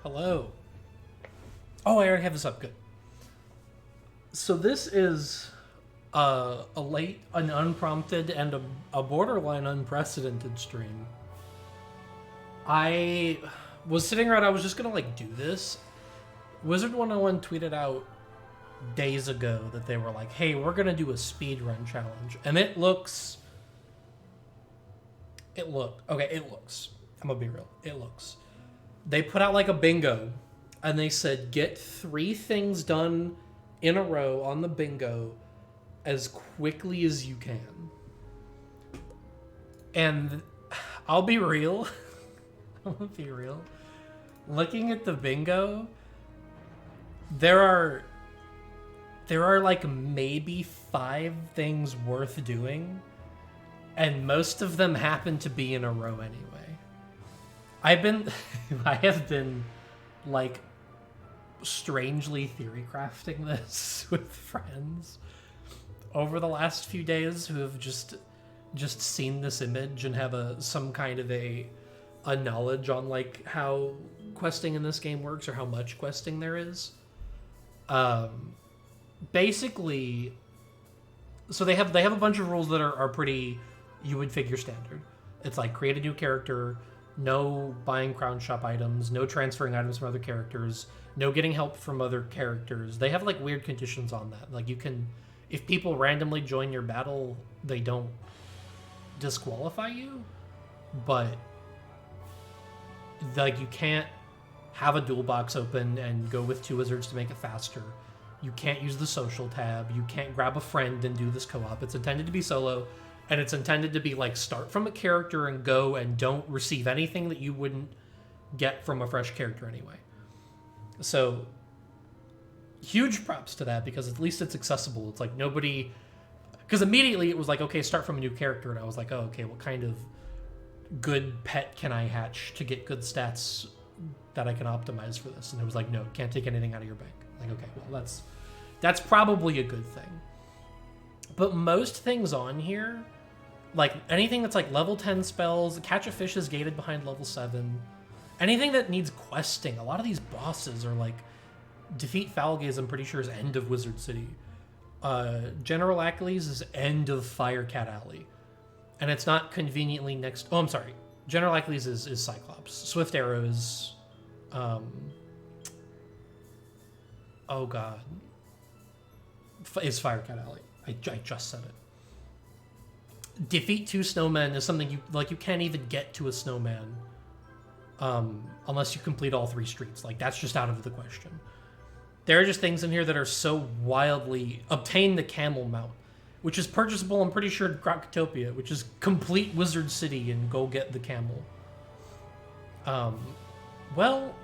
Hello. Oh, I already have this up. Good. So this is a late, an unprompted, and a borderline unprecedented stream. I was sitting around, I was just gonna do this. Wizard101 tweeted out days ago that they were like, hey, we're gonna do a speedrun challenge. And it looks... I'm gonna be real. It looks. They put out a bingo, and they said, get 3 things done in a row on the bingo as quickly as you can. And I'll be real. I'll be real. Looking at the bingo, there are maybe 5 things worth doing, and most of them happen to be in a row anyway. I have been strangely theory crafting this with friends over the last few days who have just seen this image and have some kind of a knowledge on how questing in this game works or how much questing there is. Basically, so they have a bunch of rules that are pretty, you would figure, standard. It's create a new character, no buying crown shop items, no transferring items from other characters, no getting help from other characters. They have weird conditions on that. You can, if people randomly join your battle, they don't disqualify you, but you can't have a dual box open and go with 2 wizards to make it faster. You can't use the social tab. You can't grab a friend and do this co-op. It's intended to be solo. And it's intended to be start from a character and go and don't receive anything that you wouldn't get from a fresh character anyway. So, huge props to that, because at least it's accessible. It's nobody... Because immediately it was okay, start from a new character. And I was oh, okay, what kind of good pet can I hatch to get good stats that I can optimize for this? And it was no, can't take anything out of your bank. Okay, well, that's probably a good thing. But most things on here... anything that's level 10 spells, catch a fish is gated behind level 7. Anything that needs questing. A lot of these bosses are defeat Falgaze, I'm pretty sure, is end of Wizard City. General Ackley's is end of Firecat Alley. And it's not conveniently next... Oh, I'm sorry. General Ackley's is Cyclops. Swift Arrow is... oh, God. Is Firecat Alley. I just said it. Defeat 2 snowmen is something you can't even get to a snowman unless you complete all 3 streets. That's just out of the question. There are just things in here that are so wildly... Obtain the camel mount, which is purchasable, I'm pretty sure, in Crocotopia, which is complete Wizard City and go get the camel. Well,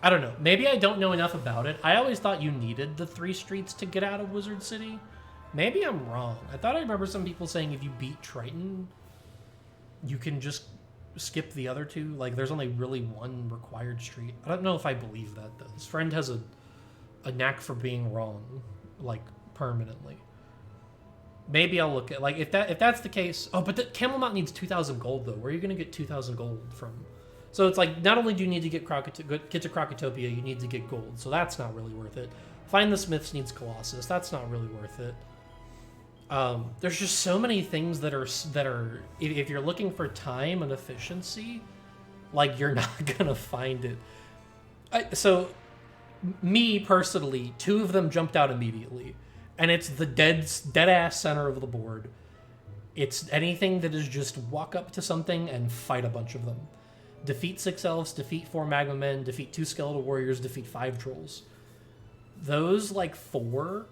I don't know. Maybe I don't know enough about it. I always thought you needed the 3 streets to get out of Wizard City. Maybe I'm wrong. I thought I remember some people saying if you beat Triton, you can just skip the other two. Like, there's only really one required street. I don't know if I believe that, though. This friend has a knack for being wrong, like, permanently. Maybe I'll look at, like, if that's the case. Oh, but the Camelot needs 2,000 gold, though. Where are you going to get 2,000 gold from? So it's like, not only do you need to get to Krokotopia, you need to get gold. So that's not really worth it. Find the Smiths needs Colossus. That's not really worth it. There's just so many things that are if you're looking for time and efficiency, like, you're not gonna find it. So me personally, 2 of them jumped out immediately, and it's the dead ass center of the board. It's anything that is just walk up to something and fight a bunch of them. Defeat 6 elves, defeat 4 magma men, defeat 2 skeletal warriors, defeat 5 trolls. Those, like, 4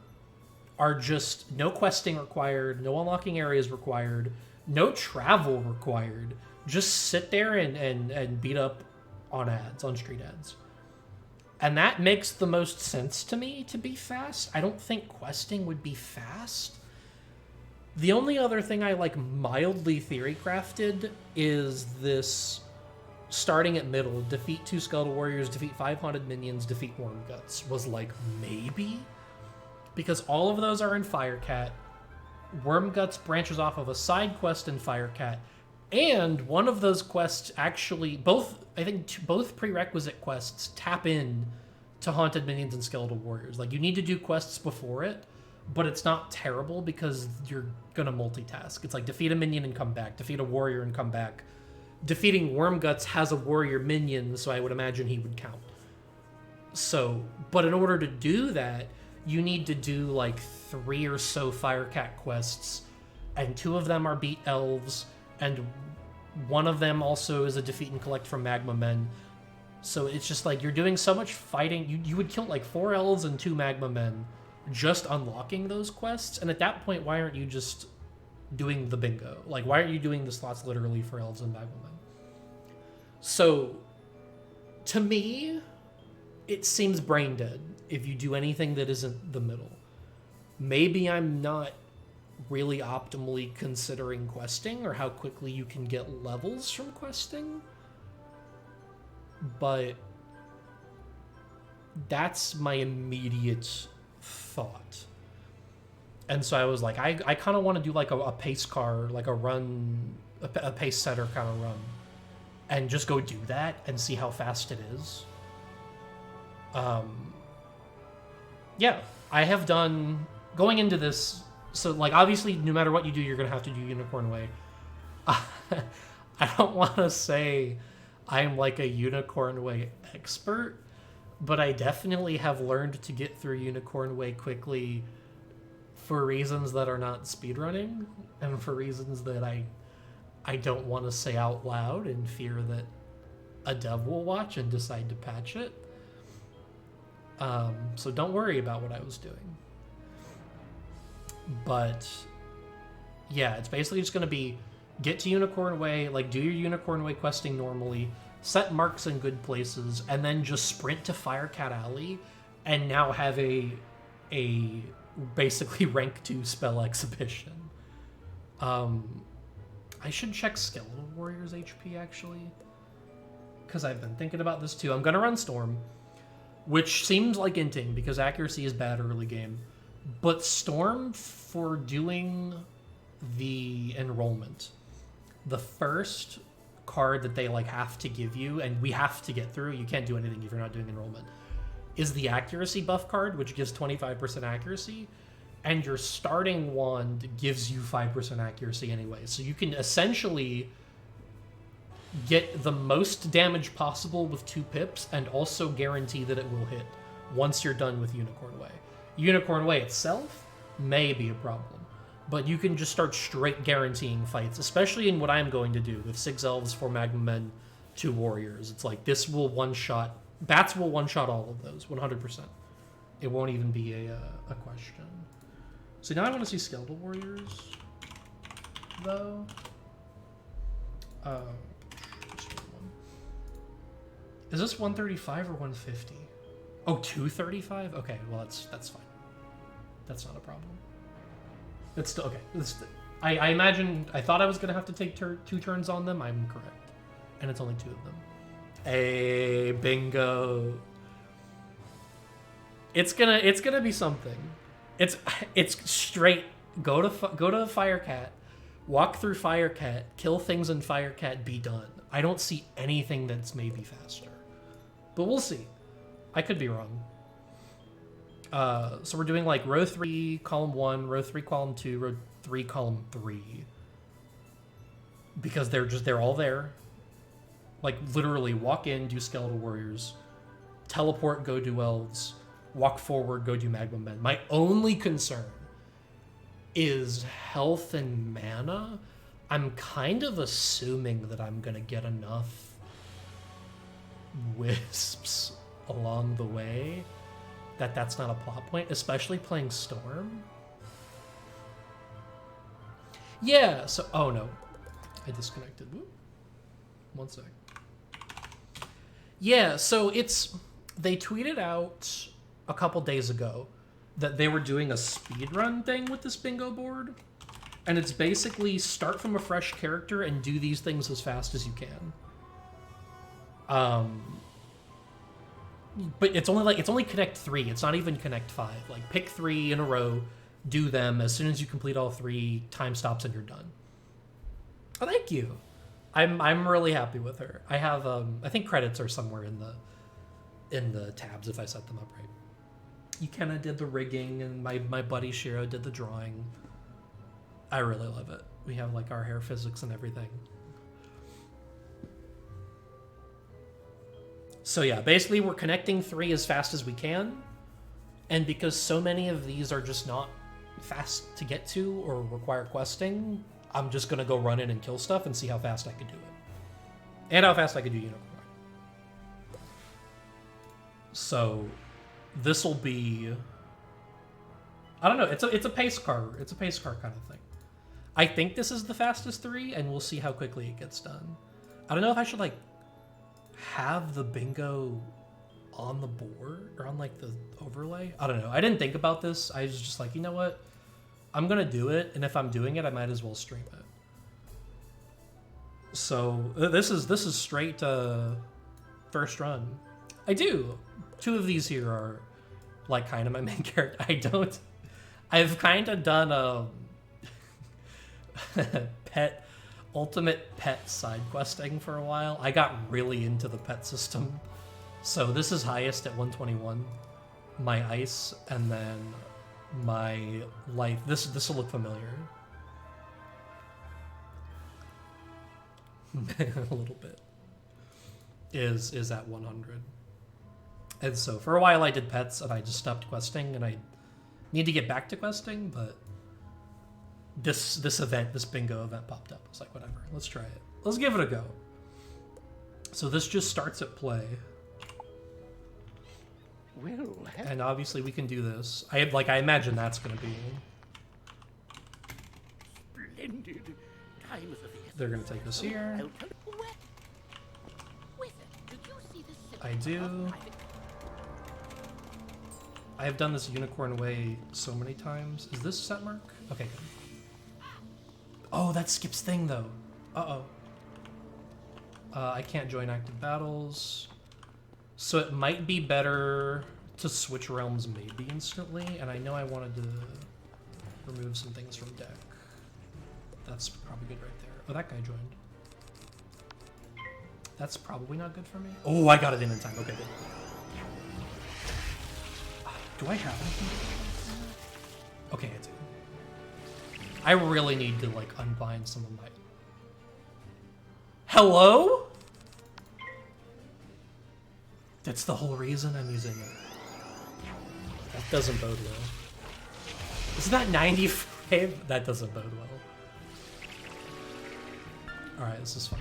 are just no questing required, no unlocking areas required, no travel required. Just sit there and beat up on street ads. And that makes the most sense to me to be fast. I don't think questing would be fast. The only other thing I, like, mildly theory crafted is this starting at middle, defeat 2 skeletal warriors, defeat 5 haunted minions, defeat worm guts, was like, maybe? Because all of those are in Firecat. Worm Guts branches off of a side quest in Firecat, and one of those quests actually, both prerequisite quests tap in to Haunted Minions and Skeletal Warriors. Like, you need to do quests before it, but it's not terrible because you're gonna multitask. It's like defeat a minion and come back, defeat a warrior and come back. Defeating Worm Guts has a warrior minion, so I would imagine he would count. So, but in order to do that, you need to do like 3 or so Firecat quests, and 2 of them are beat elves, and 1 of them also is a defeat and collect from magma men. So it's just like you're doing so much fighting. You would kill like 4 elves and 2 magma men just unlocking those quests, and at that point, why aren't you just doing the bingo? Like, why aren't you doing the slots literally for elves and magma men? So, to me, it seems brain dead if you do anything that isn't the middle. Maybe I'm not really optimally considering questing or how quickly you can get levels from questing, but that's my immediate thought. And so I was like, I kind of want to do like a pace car, like a run, a pace setter kind of run, and just go do that and see how fast it is. Yeah, I have done, going into this, so like obviously no matter what you do, you're going to have to do Unicorn Way. I don't want to say I'm like a Unicorn Way expert, but I definitely have learned to get through Unicorn Way quickly for reasons that are not speedrunning, and for reasons that I don't want to say out loud in fear that a dev will watch and decide to patch it. So don't worry about what I was doing. But yeah, it's basically just going to be get to Unicorn Way, like do your Unicorn Way questing normally, set marks in good places, and then just sprint to Firecat Alley and now have a basically rank 2 spell exhibition. I should check Skeletal Warriors HP actually, because I've been thinking about this too. I'm going to run Storm, which seems like inting because accuracy is bad early game. But Storm, for doing the enrollment, the first card that they like have to give you, and we have to get through, you can't do anything if you're not doing enrollment, is the accuracy buff card, which gives 25% accuracy, and your starting wand gives you 5% accuracy anyway. So you can essentially get the most damage possible with 2 pips and also guarantee that it will hit once you're done with Unicorn Way. Unicorn Way itself may be a problem, but you can just start straight guaranteeing fights, especially in what I'm going to do with 6 elves, 4 magma men, 2 warriors. It's like this will one-shot, bats will one-shot all of those, 100%. It won't even be a question. So now I want to see Skeletal Warriors, though. Is this 135 or 150? Oh, 235? Okay, well that's fine. That's not a problem. It's still okay. I imagine I thought I was gonna have to take 2 turns on them. I'm correct, and it's only 2 of them. A bingo. It's gonna be something. It's straight. Go to Firecat, walk through Firecat, kill things in Firecat, be done. I don't see anything that's maybe faster, but we'll see. I could be wrong. So we're doing like row 3, column 1, row 3, column 2, row 3, column 3. Because they're all there. Like literally walk in, do skeletal warriors, teleport, go do elves, walk forward, go do magma men. My only concern is health and mana. I'm kind of assuming that I'm gonna get enough wisps along the way that's not a plot point, especially playing Storm. Yeah, so... Oh, no. I disconnected. Whoop. 1 sec. Yeah, so it's... They tweeted out a couple days ago that they were doing a speedrun thing with this bingo board. And it's basically start from a fresh character and do these things as fast as you can. But it's only connect 3. It's not even connect 5. Like pick 3 in a row, do them. As soon as you complete all 3, time stops and you're done. Oh, thank you. I'm really happy with her. I have I think credits are somewhere in the tabs if I set them up right. Ikenna did the rigging and my buddy Shiro did the drawing. I really love it. We have like our hair physics and everything. So yeah, basically we're connecting 3 as fast as we can. And because so many of these are just not fast to get to or require questing, I'm just going to go run in and kill stuff and see how fast I can do it. And how fast I can do Unicorn. So this will be... I don't know, it's a pace car. It's a pace car kind of thing. I think this is the fastest 3, and we'll see how quickly it gets done. I don't know if I should like have the bingo on the board or on like the overlay. I don't know. I didn't think about this. I was just like, you know what? I'm gonna do it, and if I'm doing it, I might as well stream it. So this is straight first run. I do. 2 of these here are like kind of my main character. I've kind of done ultimate pet side questing for a while. I got really into the pet system. So this is highest at 121. My ice, and then my life. This will look familiar. A little bit. Is at 100. And so for a while I did pets and I just stopped questing, and I need to get back to questing, but this bingo event popped up. I was like, whatever, let's try it. Let's give it a go. So this just starts at play. And obviously we can do this. I imagine that's gonna be splendid. They're gonna take us here. I do. I have done this unicorn way so many times. Is this set mark? Okay, good. Oh, that skips thing though. Uh-oh. I can't join active battles. So it might be better to switch realms maybe instantly, and I know I wanted to remove some things from deck. That's probably good right there. Oh, that guy joined. That's probably not good for me. Oh, I got it in time. Okay, good. Do I have anything? Okay, I do. I really need to like unbind some of my... Hello? That's the whole reason I'm using it. That doesn't bode well. Isn't that 90 frame? That doesn't bode well. Alright, this is fun.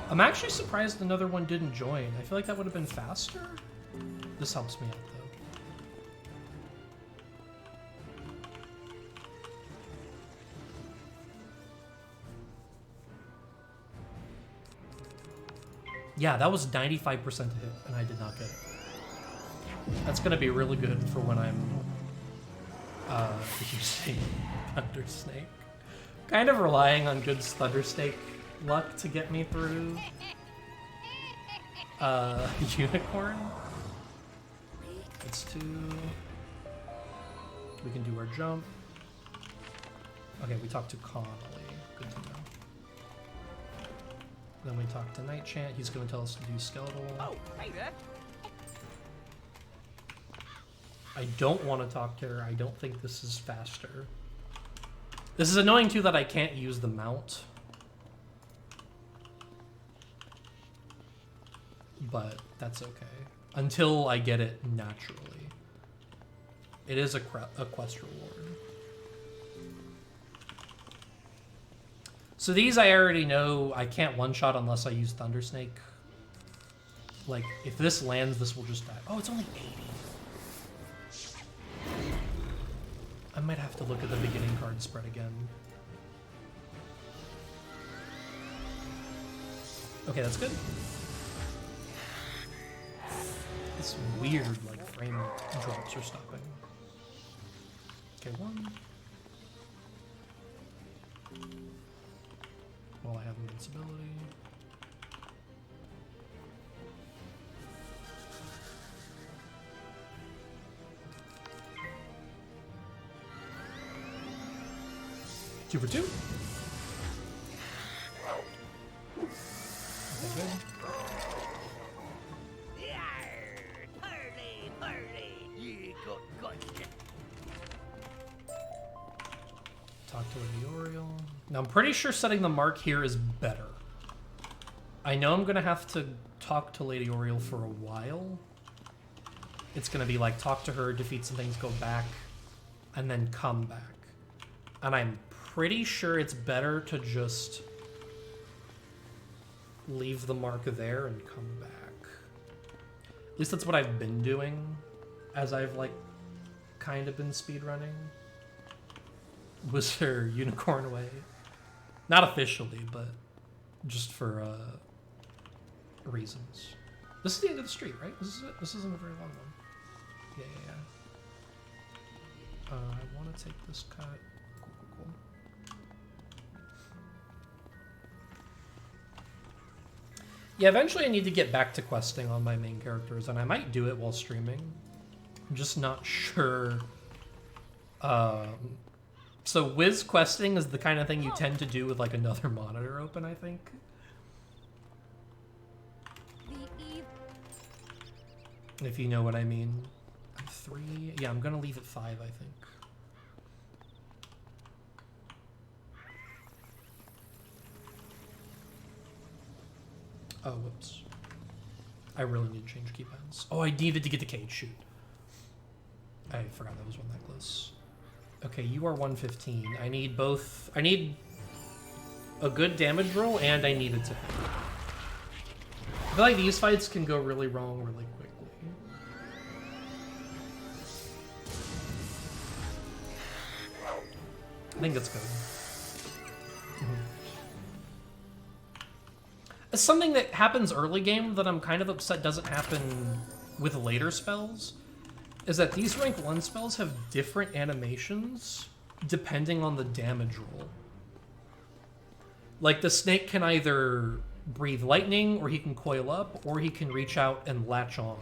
I'm actually surprised another one didn't join. I feel like that would have been faster. This helps me out, though. Yeah, that was 95% hit, and I did not get it. That's going to be really good for when I'm Using Thunder Snake. Kind of relying on good Thunder Snake luck to get me through Unicorn. It's 2. We can do our jump. Okay, we talked to Connolly. Good to know. Then we talk to Night Chant. He's going to tell us to do Skeletal. Oh, hey there. I don't want to talk to her. I don't think this is faster. This is annoying too that I can't use the mount. But that's okay. Until I get it naturally. It is a quest reward. So these I already know I can't one-shot unless I use Thunder Snake. Like, if this lands, this will just die. Oh, it's only 80. I might have to look at the beginning card spread again. Okay, that's good. This weird, like, frame drops are stopping. Okay, 1. While I have invincibility. Two for 2. Okay, good. Talk to Lady Oriole. Now I'm pretty sure setting the mark here is better. I know I'm gonna have to talk to Lady Oriole for a while. It's gonna be like talk to her, defeat some things, go back, and then come back. And I'm pretty sure it's better to just leave the mark there and come back. At least that's what I've been doing as I've like kind of been speedrunning. Was her Unicorn way. Not officially, but just for reasons. This is the end of the street, right? This is it? This isn't a very long one. Yeah. I want to take this cut. Cool. Yeah, eventually I need to get back to questing on my main characters, and I might do it while streaming. I'm just not sure. So Wiz questing is the kind of thing you tend to do with like another monitor open, I think. If you know what I mean. 3. Yeah, I'm gonna leave it 5, I think. Oh, whoops. I really need to change keypads. Oh, I needed to get the cage. Shoot. I forgot that was one necklace. Okay, you are 115. I need both. I need a good damage roll, and I need it to hit. I feel like these fights can go really wrong really quickly. I think that's good. Something that happens early game that I'm kind of upset doesn't happen with later spells is that these rank 1 spells have different animations depending on the damage roll. Like the snake can either breathe lightning, or he can coil up, or he can reach out and latch on.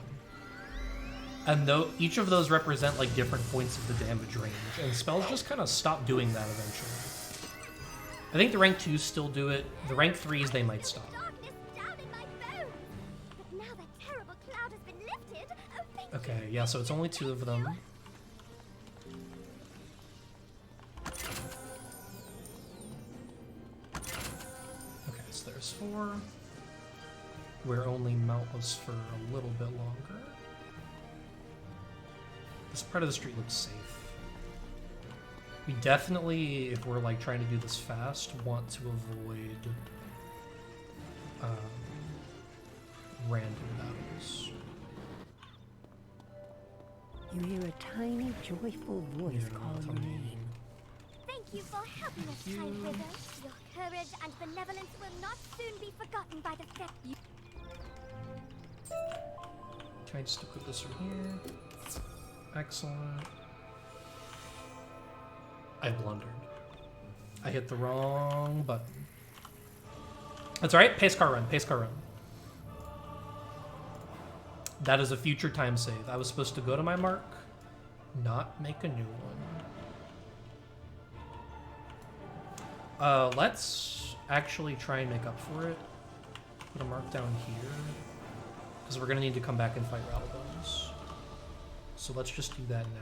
And though each of those represent like different points of the damage range, and spells just kind of stop doing that eventually. I think the rank 2s still do it. The rank 3s they might stop. Okay, yeah, so it's only 2 of them. Okay, so there's 4. Where only mount was for a little bit longer. This part of the street looks safe. We definitely, if we're like trying to do this fast, want to avoid random battles. You hear a tiny, joyful voice call your name. Thank you for helping us, kind wizard. Your courage and benevolence will not soon be forgotten by the fact you... Can I just equip this from here? Excellent. I blundered. I hit the wrong button. That's alright. Pace car run. Pace car run. That is a future time save. I was supposed to go to my mark, not make a new one. Let's actually try and make up for it. Put a mark down here. Because we're going to need to come back and fight Rattlebones. So let's just do that now.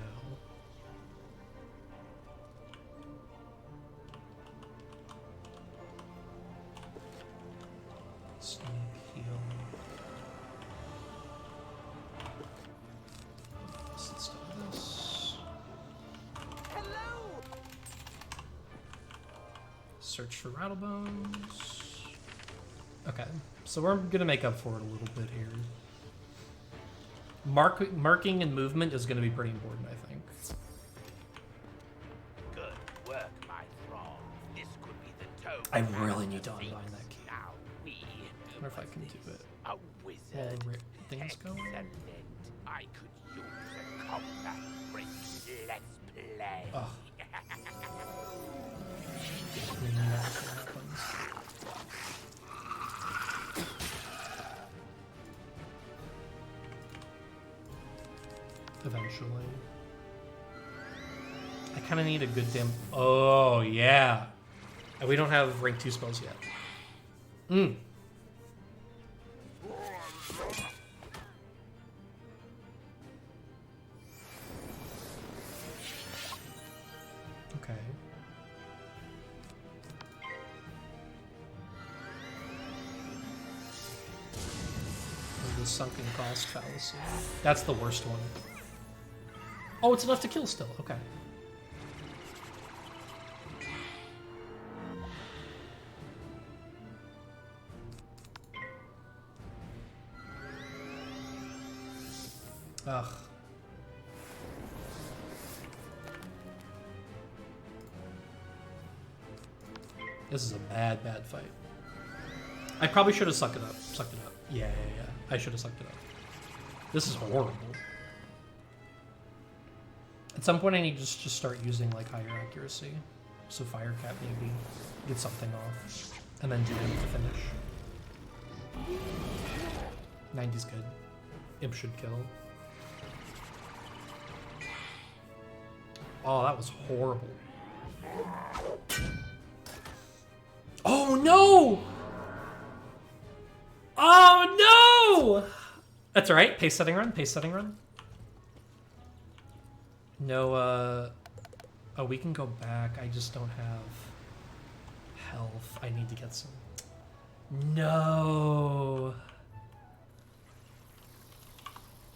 Sneak, heal. Let's do this. Hello. Search for Rattlebones. Okay, so we're gonna make up for it a little bit here. Marking and movement is gonna be pretty important, I think. Good work, my thrall. This could be the toe. I really need to unbind that key. Now we. I wonder if I can do it. A While wizard. the things going. Excellent. I could use a combat break. Let's play. Ugh. Eventually. I kind of need a good damn... Oh, yeah. And we don't have rank 2 spells yet. Mm. Okay. The sunken cost fallacy. That's the worst one. Oh, it's enough to kill still. Okay. Ugh. This is a bad fight. I probably should have sucked it up. Yeah. I should have sucked it up. This is horrible. At some point I need to just start using like higher accuracy. So Firecat maybe get something off. And then do Imp to finish. 90's good. Imp should kill. Oh, that was horrible. Oh no! Oh no! That's alright. Pace setting run. No, oh, we can go back. I just don't have health. I need to get some. No.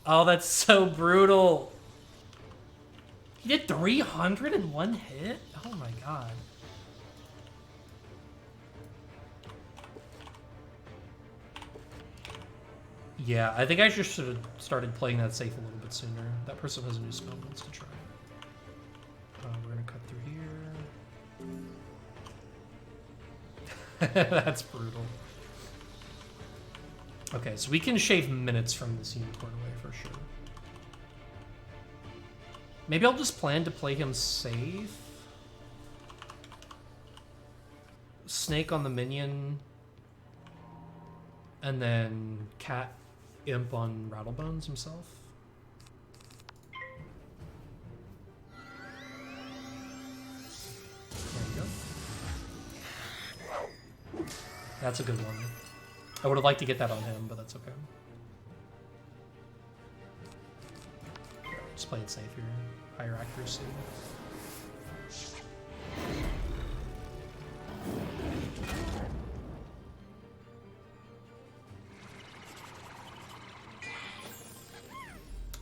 Oh, that's so brutal. He did 300 in one hit? Oh my god. Yeah, I think I just should have started playing that safe a little bit sooner. That person has a new spell wants to try. We're gonna cut through here. That's brutal. Okay, so we can shave minutes from this unicorn away for sure. Maybe I'll just plan to play him safe. Snake on the minion. And then Cat Imp on Rattlebones himself. There you go. That's a good one. I would have liked to get that on him, but that's okay. Just play it safe here. Higher accuracy.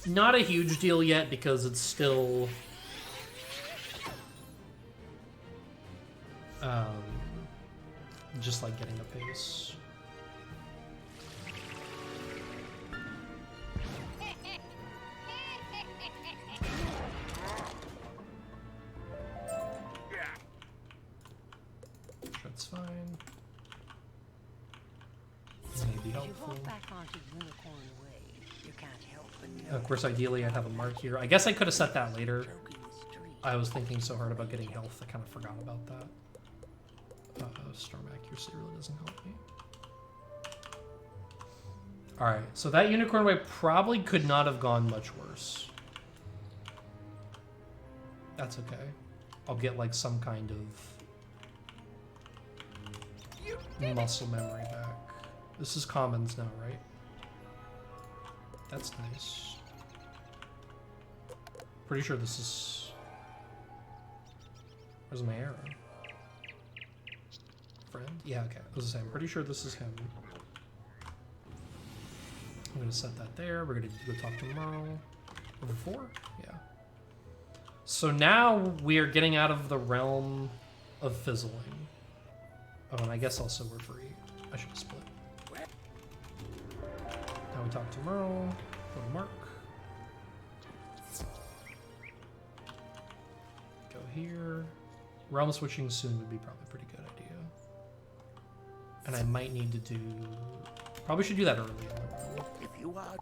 Not a huge deal yet because it's still just like getting a pace. That's fine. Maybe helpful. Of course, ideally I'd have a mark here. I guess I could have set that later. I was thinking so hard about getting health, I kind of forgot about that. Storm accuracy really doesn't help me. Alright, so that unicorn way probably could not have gone much worse. That's okay. I'll get like some kind of muscle memory back. This is commons now, right? That's nice. Pretty sure this is... Where's my arrow? Friend? Yeah, okay. I was saying, I'm pretty sure this is him. I'm gonna set that there. We're gonna go talk to Merle. Level 4? Yeah. So now we are getting out of the realm of fizzling. Oh, and I guess also we're free. I should have split. Now we talk to Merle. Go to Mark. Go here. Realm switching soon would be probably a pretty good idea. And I might need to do... Probably should do that early in the realm. If you are...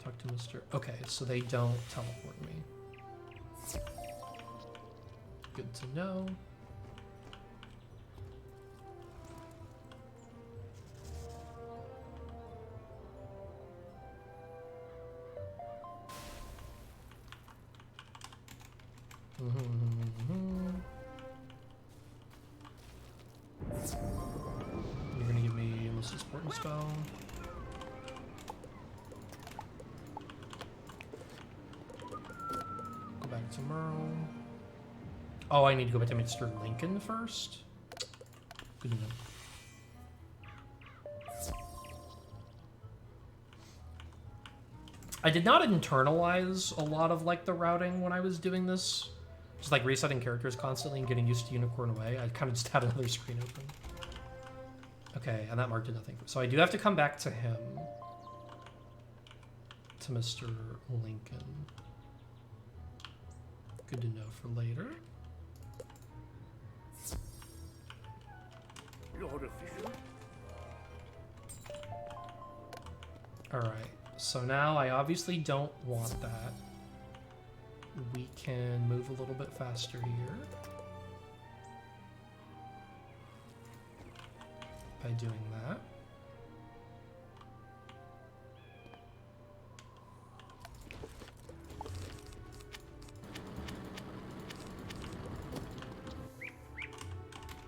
Talk to Mr. Okay, so they don't teleport me. Good to know. You're gonna give me a most important spell. Go back to Merle. Oh, I need to go back to Mr. Lincoln first? Good to know. I did not internalize a lot of like the routing when I was doing this. Just like resetting characters constantly and getting used to Unicorn Away. I kind of just had another screen open. Okay, and that marked did nothing. So I do have to come back to him. To Mr. Lincoln. Good to know for later. Lord Official? Alright, so now I obviously don't want that. We can move a little bit faster here. By doing that.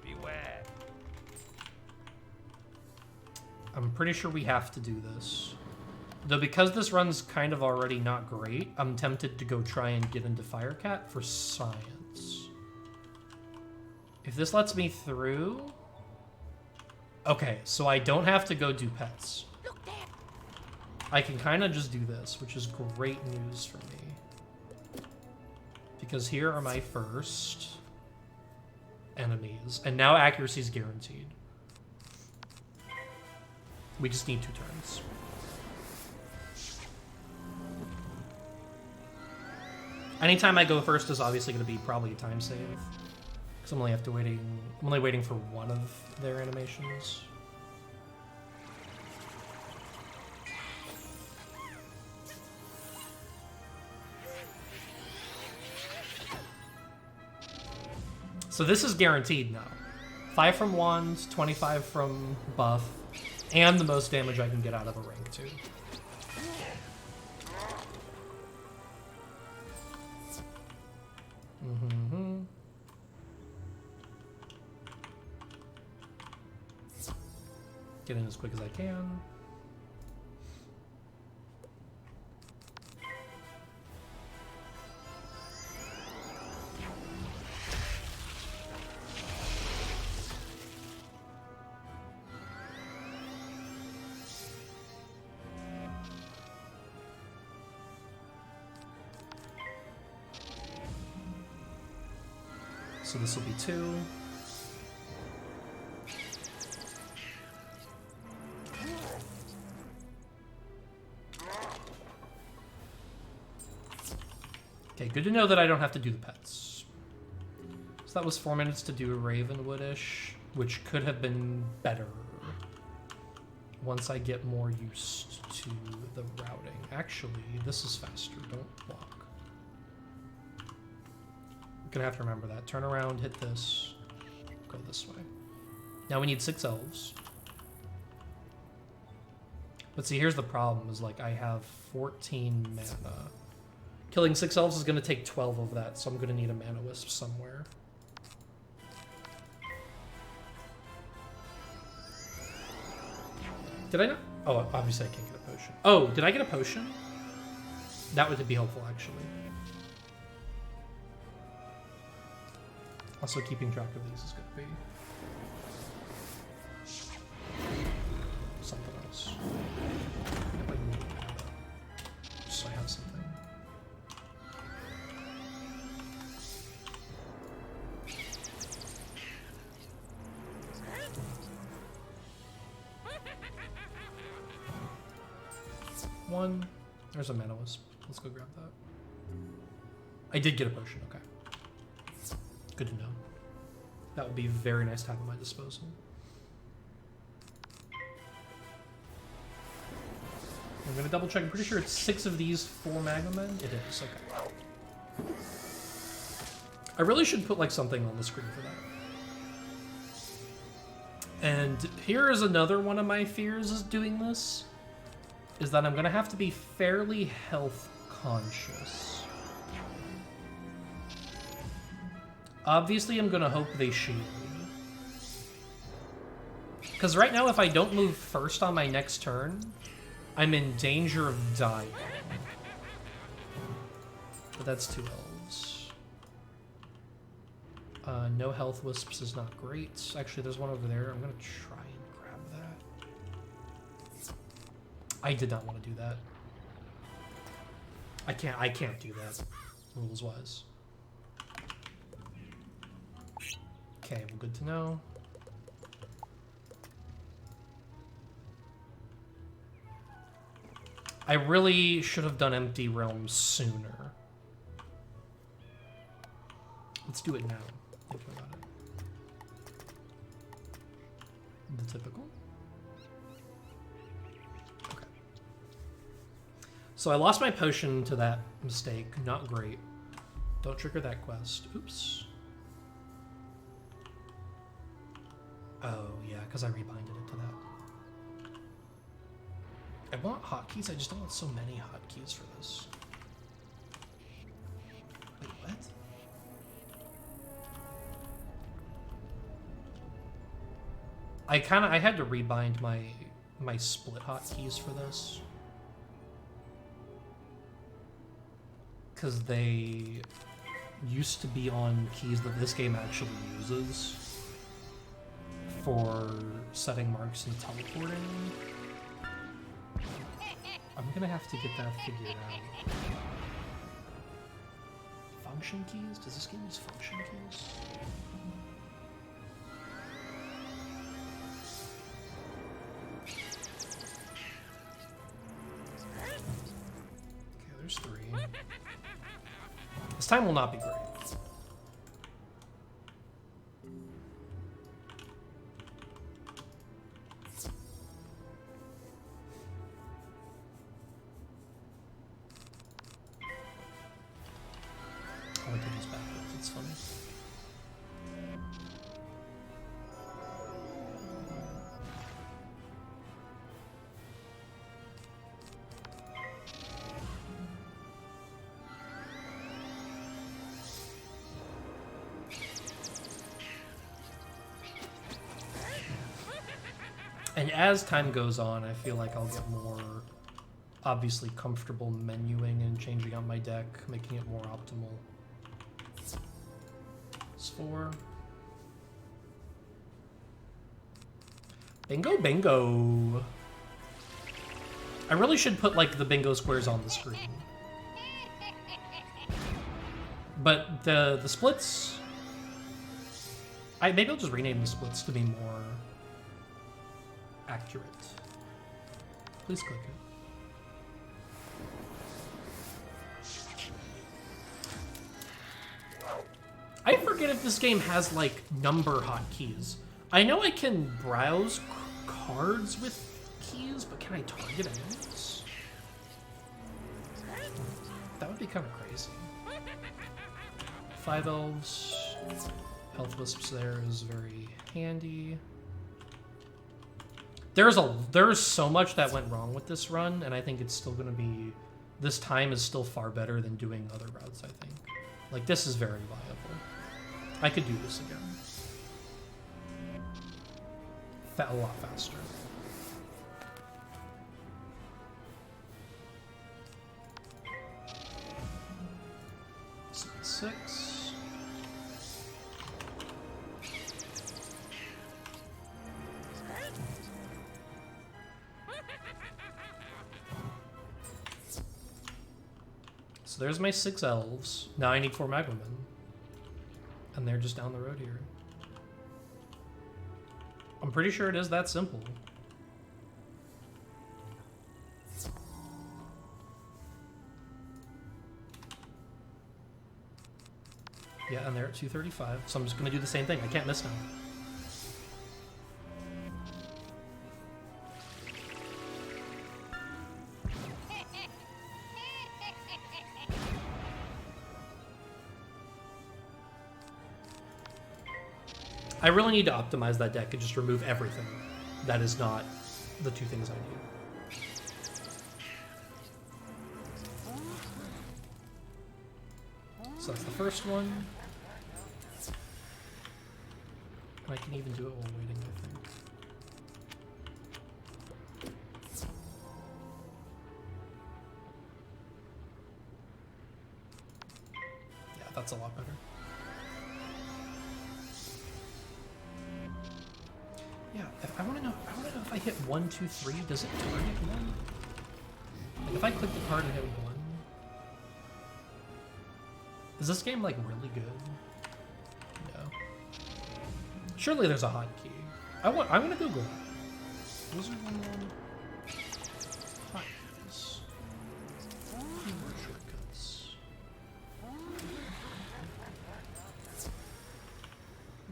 Beware. I'm pretty sure we have to do this. Though because this run's kind of already not great, I'm tempted to go try and get into Firecat for science. If this lets me through... Okay, so I don't have to go do pets. Look there. I can kind of just do this, which is great news for me. Because here are my first enemies. And now accuracy is guaranteed. We just need 2 turns. Anytime I go first is obviously going to be probably a time save. Because I'm only waiting for one of their animations. So this is guaranteed now. 5 from wand, 25 from buff, and the most damage I can get out of a rank 2. Get in as quick as I can. So this will be 2. Okay, good to know that I don't have to do the pets. So that was 4 minutes to do a Ravenwood-ish, which could have been better once I get more used to the routing. Actually, this is faster. Don't walk. Gonna have to remember that. Turn around, hit this, go this way. Now we need 6 elves. But see, here's the problem, is like I have 14 mana. Killing 6 elves is gonna take 12 of that, so I'm gonna need a mana wisp somewhere. Did I not? Oh, obviously I can't get a potion. Oh, did I get a potion? That would be helpful, actually. Also, keeping track of these is going to be something else. Just so I have something. One. There's a mana wisp. Let's go grab that. I did get a potion, okay. Good to know. That would be very nice to have at my disposal. I'm gonna double check. I'm pretty sure it's 6 of these for Magma Men. It is, okay. I really should put like something on the screen for that. And here is another one of my fears is doing this. Is that I'm gonna have to be fairly health conscious. Obviously, I'm gonna hope they shield. Because right now, if I don't move first on my next turn, I'm in danger of dying. But that's 2 elves. No health wisps is not great. Actually, there's one over there. I'm gonna try and grab that. I did not want to do that. I can't do that, rules-wise. Okay, well, good to know. I really should have done Empty Realms sooner. Let's do it now. Thinking about it. The typical. Okay. So I lost my potion to that mistake. Not great. Don't trigger that quest. Oops. Oh, yeah, because I rebinded it to that. I want hotkeys, I just don't want so many hotkeys for this. Wait, what? I had to rebind my split hotkeys for this. Because they used to be on keys that this game actually uses for setting marks and teleporting. I'm gonna have to get that figured out. Function keys? Does this game use function keys? Okay, there's 3. This time will not be great. And as time goes on, I feel like I'll get more, obviously, comfortable menuing and changing out my deck, making it more optimal. It's 4. Bingo, bingo! I really should put, like, the bingo squares on the screen. But the splits... maybe I'll just rename the splits to be more accurate. Please click it. I forget if this game has, like, number hotkeys. I know I can browse cards with keys, but can I target enemies? That would be kind of crazy. 5 elves. Health wisps there is very handy. There's so much that went wrong with this run, and I think it's still going to be... This time is still far better than doing other routes, I think. Like, this is very viable. I could do this again. A lot faster. Six. So there's my 6 elves. Now I need 4 magma men. And they're just down the road here. I'm pretty sure it is that simple. Yeah, and they're at 235, so I'm just gonna do the same thing. I can't miss now. I really need to optimize that deck and just remove everything that is not the 2 things I need. So that's the first one. And I can even do it while waiting, I think. Yeah, that's a lot better. Yeah, I want to know if I hit 1, 2, 3, does it target 1? Like if I click the card and hit 1, is this game like really good? No. Surely there's a hotkey. I'm gonna Google it. Wizard101 hotkeys. Keyboard shortcuts.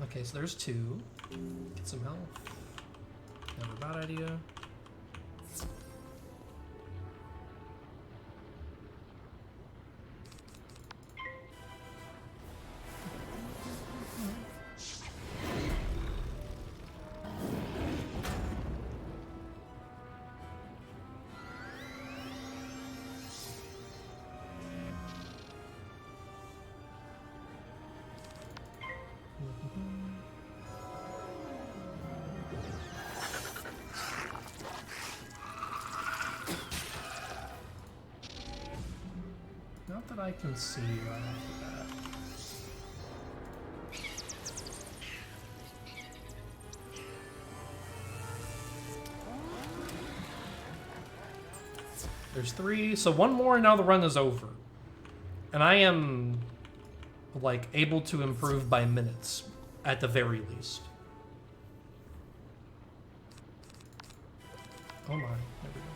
Okay, so there's 2. Get some health. Never a bad idea. Not that I can see right off the bat. There's 3, so 1 more and now the run is over. And I am, like, able to improve by minutes, at the very least. Oh my, there we go.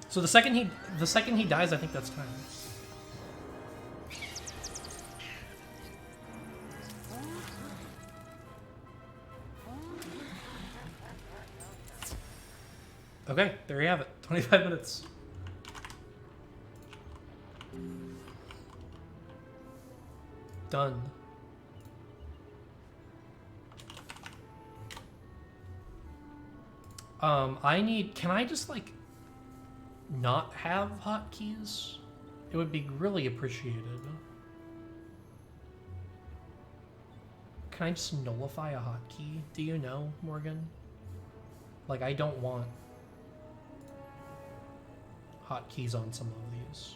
So the second he dies, I think that's time. Okay, there you have it. 25 minutes. Done. Can I just like not have hotkeys? It would be really appreciated. Can I just nullify a hotkey? Do you know, Morgan? Like, I don't want hotkeys on some of these.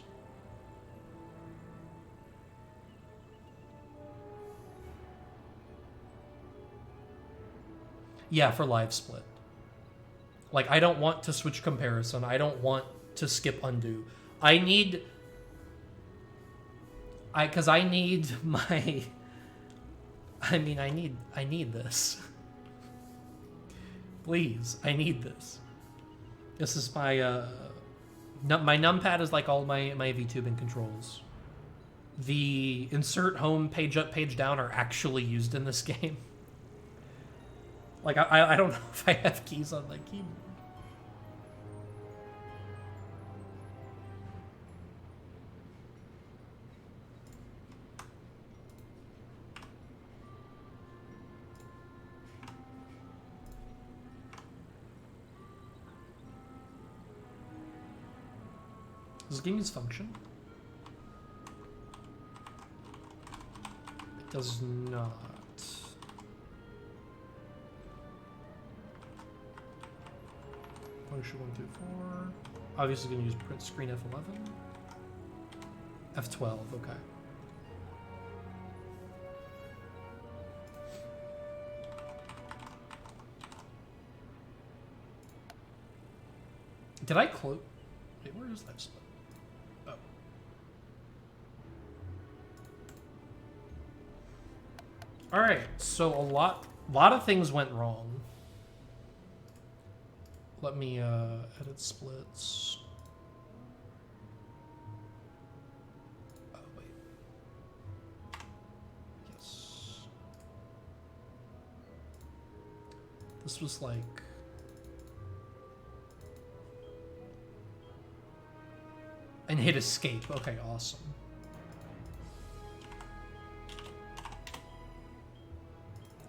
Yeah, for live split. Like, I don't want to switch comparison. I don't want to skip undo. I need my... I mean, I need this. Please, I need this. This is my, my numpad is like all my VTubing controls. the insert home, page up, page down are actually used in this game. Like, I don't know if I have keys on my keyboard. Does the game use function? It does not. Function 1 through 4. Obviously going to use print screen F11. F12, okay. Did I close? Wait, where is that slip? Oh. Alright, so a lot of things went wrong. Let me edit splits. Oh, wait. Yes. This was like... And hit escape. Okay, awesome.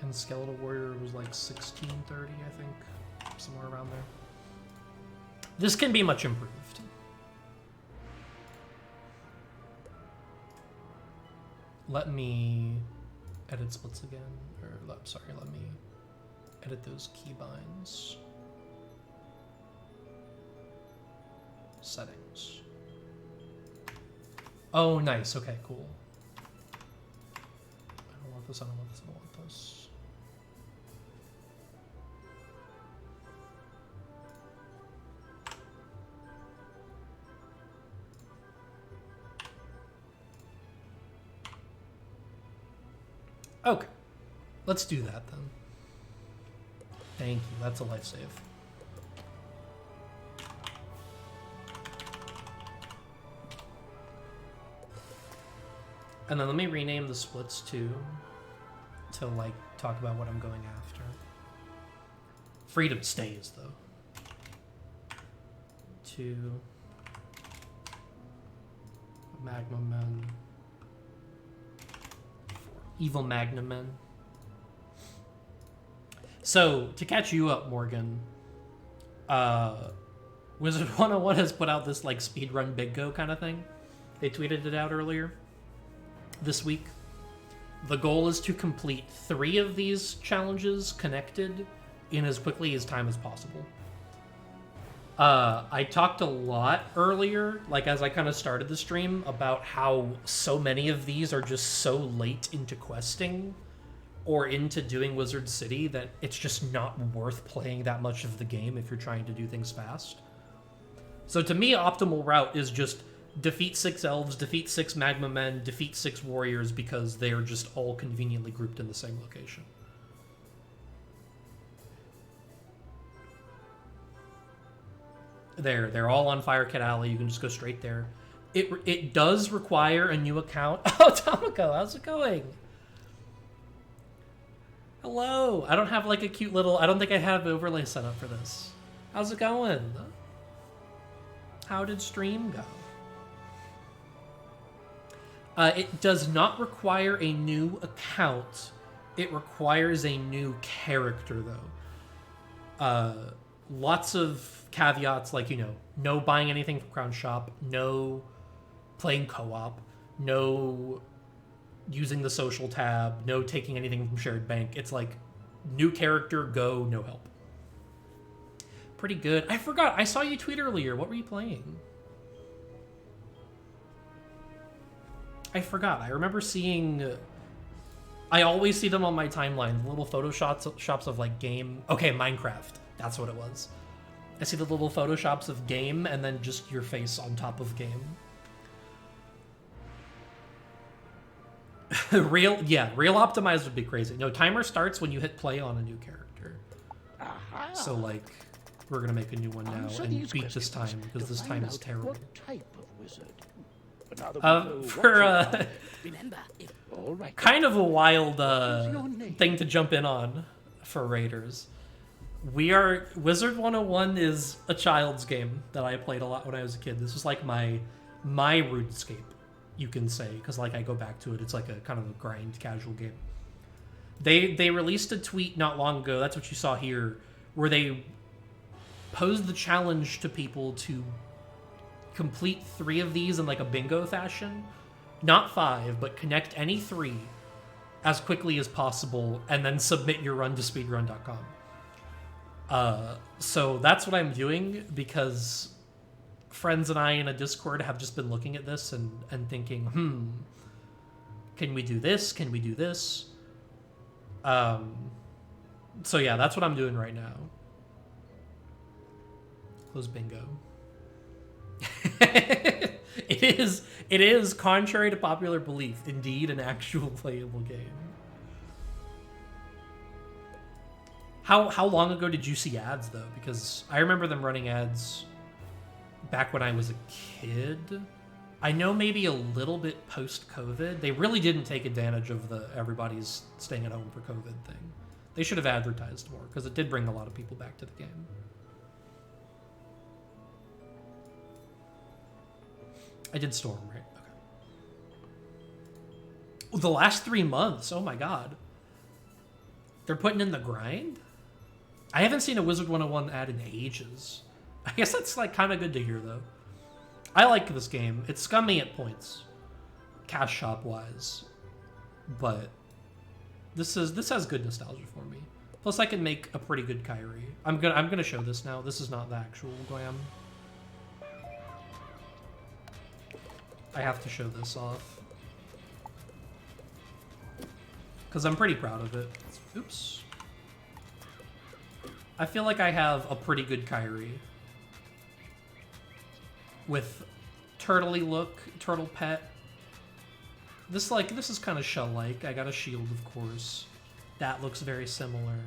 And Skeletal Warrior was like 1630, I think. Somewhere around there. This can be much improved. Let me edit splits again. Or, sorry, let me edit those keybinds. Settings. Oh, nice. Okay, cool. I don't want this, I don't want this, I don't want this. Okay, let's do that then. Thank you, that's a life save. And then let me rename the splits too, to like talk about what I'm going after. Freedom stays though. 2 Magnum Men. 4 Evil Magnum Men. So to catch you up, Morgan, Wizard101 has put out this like speedrun big go kind of thing. They tweeted it out earlier this week. The goal is to complete 3 of these challenges connected in as quickly as time as possible. I talked a lot earlier, like as I kind of started the stream, about how so many of these are just so late into questing or into doing Wizard City that it's just not worth playing that much of the game if you're trying to do things fast. So to me, optimal route is just defeat 6 elves, defeat 6 magma men, defeat 6 warriors, because they're just all conveniently grouped in the same location. They're all on Fire Cat Alley. You can just go straight there. It does require a new account. Oh, Tomiko, how's it going? Hello. I don't have like a cute little... I don't think I have overlay set up for this. How's it going? How did stream go? It does not require a new account. It requires a new character, though. Lots of caveats, like, you know, no buying anything from Crown Shop, no playing co-op, no using the social tab, no taking anything from Shared Bank. It's like, new character, go, no help. Pretty good. I forgot. I saw you tweet earlier. What were you playing? I forgot. I remember seeing... I always see them on my timeline. Little photoshops of, like, game... Okay, Minecraft. That's what it was. I see the little photoshops of game and then just your face on top of game. Real optimized would be crazy. No, timer starts when you hit play on a new character. Aha. So, like, we're gonna make a new one now and beat this time, because this time is terrible. What type of wizard? Another will know For what you are. Remember, if all right. kind of a wild your name? thing to jump in on for Raiders. Wizard101 is a child's game that I played a lot when I was a kid. This was like my RuneScape, you can say, because like I go back to it. It's like a kind of a grind casual game. They released a tweet not long ago. That's what you saw here, where they posed the challenge to people to complete 3 of these in like a bingo fashion. Not 5, but connect any 3 as quickly as possible and then submit your run to speedrun.com. So that's what I'm doing, because friends and I in a Discord have just been looking at this and thinking, can we do this? Can we do this? So yeah, that's what I'm doing right now. Close bingo. It is, contrary to popular belief, indeed an actual playable game. How long ago did you see ads, though? Because I remember them running ads back when I was a kid. I know maybe a little bit post-COVID. They really didn't take advantage of the everybody's staying at home for COVID thing. They should have advertised more, because it did bring a lot of people back to the game. I did Storm, right? Okay. Oh, the last 3 months. Oh my god. They're putting in the grind? I haven't seen a Wizard101 ad in ages. I guess that's like kind of good to hear, though. I like this game. It's scummy at points, cash shop wise, but this has good nostalgia for me. Plus, I can make a pretty good Kyrie. I'm gonna show this now. This is not the actual glam. I have to show this off because I'm pretty proud of it. Oops. I feel like I have a pretty good Kyrie with turtley look, turtle pet. This is kind of shell-like. I got a shield, of course. That looks very similar.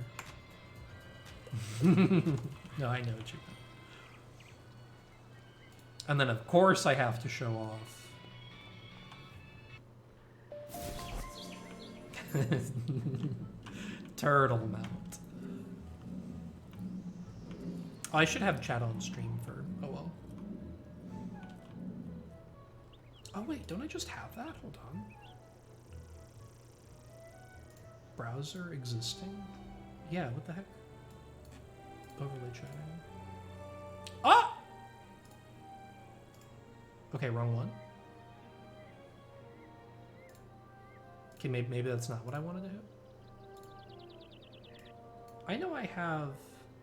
No, I know what you mean. And then, of course, I have to show off. Turtle mount. Oh, I should have chat on stream for... Oh, well. Oh, wait. Don't I just have that? Hold on. Browser existing? Yeah, what the heck? Overlay chatting. Ah! Okay, wrong one. Okay, maybe that's not what I wanted to hit. I know I have...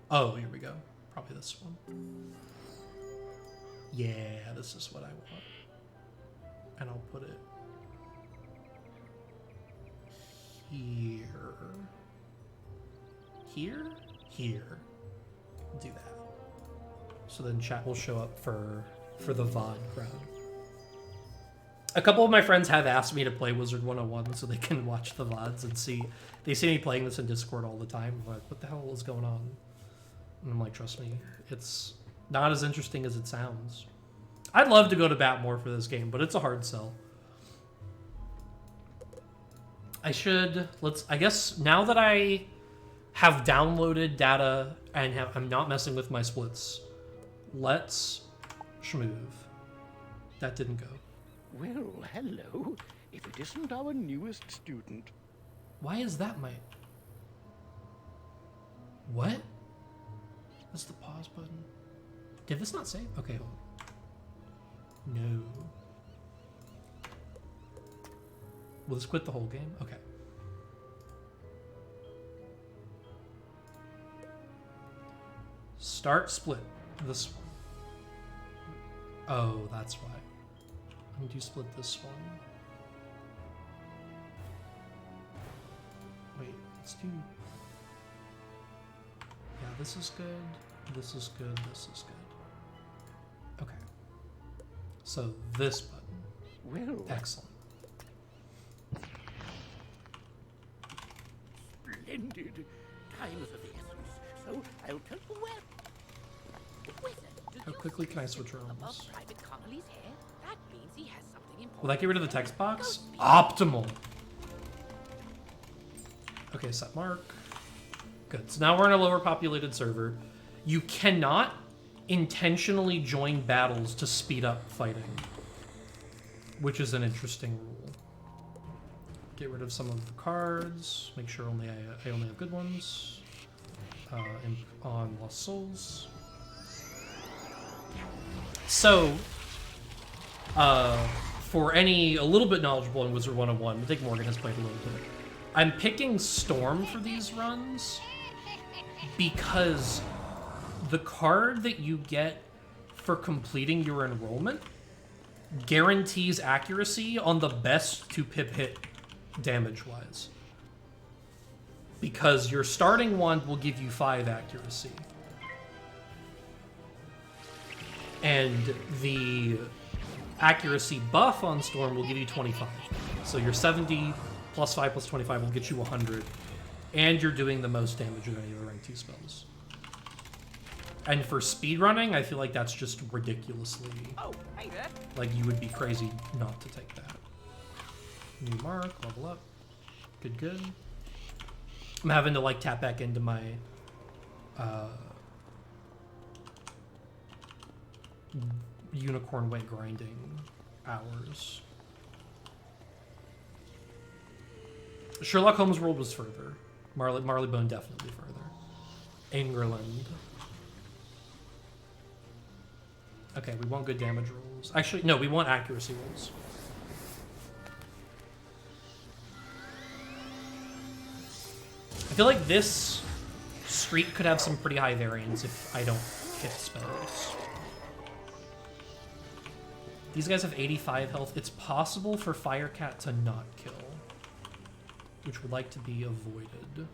Oh, here we go. Probably this one. Yeah, this is what I want. And I'll put it here. Here? Here. Do that. So then chat will show up for the VOD crowd. A couple of my friends have asked me to play Wizard101 so they can watch the VODs and see. They see me playing this in Discord all the time. I'm like, what the hell is going on? And I'm like, trust me, it's not as interesting as it sounds. I'd love to go to bat more for this game, but it's a hard sell. I guess now that I have downloaded data and I'm not messing with my splits, let's schmoove. That didn't go. Well, hello. If it isn't our newest student. Why is that my... What? That's the pause button. Did this not save? Okay, hold on. No. Will this quit the whole game? Okay. Start split. This one. Oh, that's why. I'm going to split this one. Wait, let's do... Yeah, this is good. This is good. This is good. Okay. So this button. Well, excellent. Splendid. Time is of the essence, so I'll tell you where. Wizard, How quickly can I switch rooms? above Private Connolly's hair? That means he has something Will that get rid of the text box? Optimal. Okay, set mark. Good. So now we're in a lower populated server. You cannot intentionally join battles to speed up fighting, which is an interesting rule. Get rid of some of the cards. Make sure I only have good ones. On Lost Souls. So, for any a little bit knowledgeable in Wizard101, I think Morgan has played a little bit. I'm picking Storm for these runs because the card that you get for completing your enrollment guarantees accuracy on the best to pip hit damage-wise. Because your starting wand will give you 5 accuracy. And the accuracy buff on Storm will give you 25. So your 70 plus 5 plus 25 will get you 100. And you're doing the most damage of any of the rank 2 spells. And for speedrunning, I feel like that's just ridiculously... Oh, hey there. Like, you would be crazy not to take that. New mark, level up. Good, good. I'm having to, like, tap back into my... unicorn way grinding hours. Sherlock Holmes World was further. Marleybone definitely further. England. Okay, we want good damage rolls. Actually, no, we want accuracy rolls. I feel like this streak could have some pretty high variance if I don't hit spells. These guys have 85 health. It's possible for Firecat to not kill, which would like to be avoided.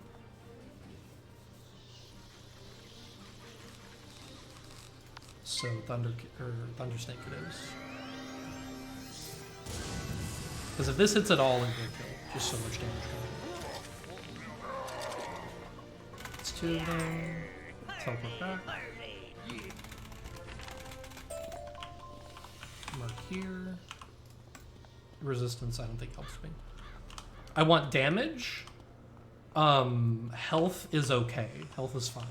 So Thundersnake it is. Because if this hits at all, it will kill. Just so much damage going. It's 2 of them. Teleport back. Mark here. Resistance, I don't think helps me. I want damage. Health is okay. Health is fine.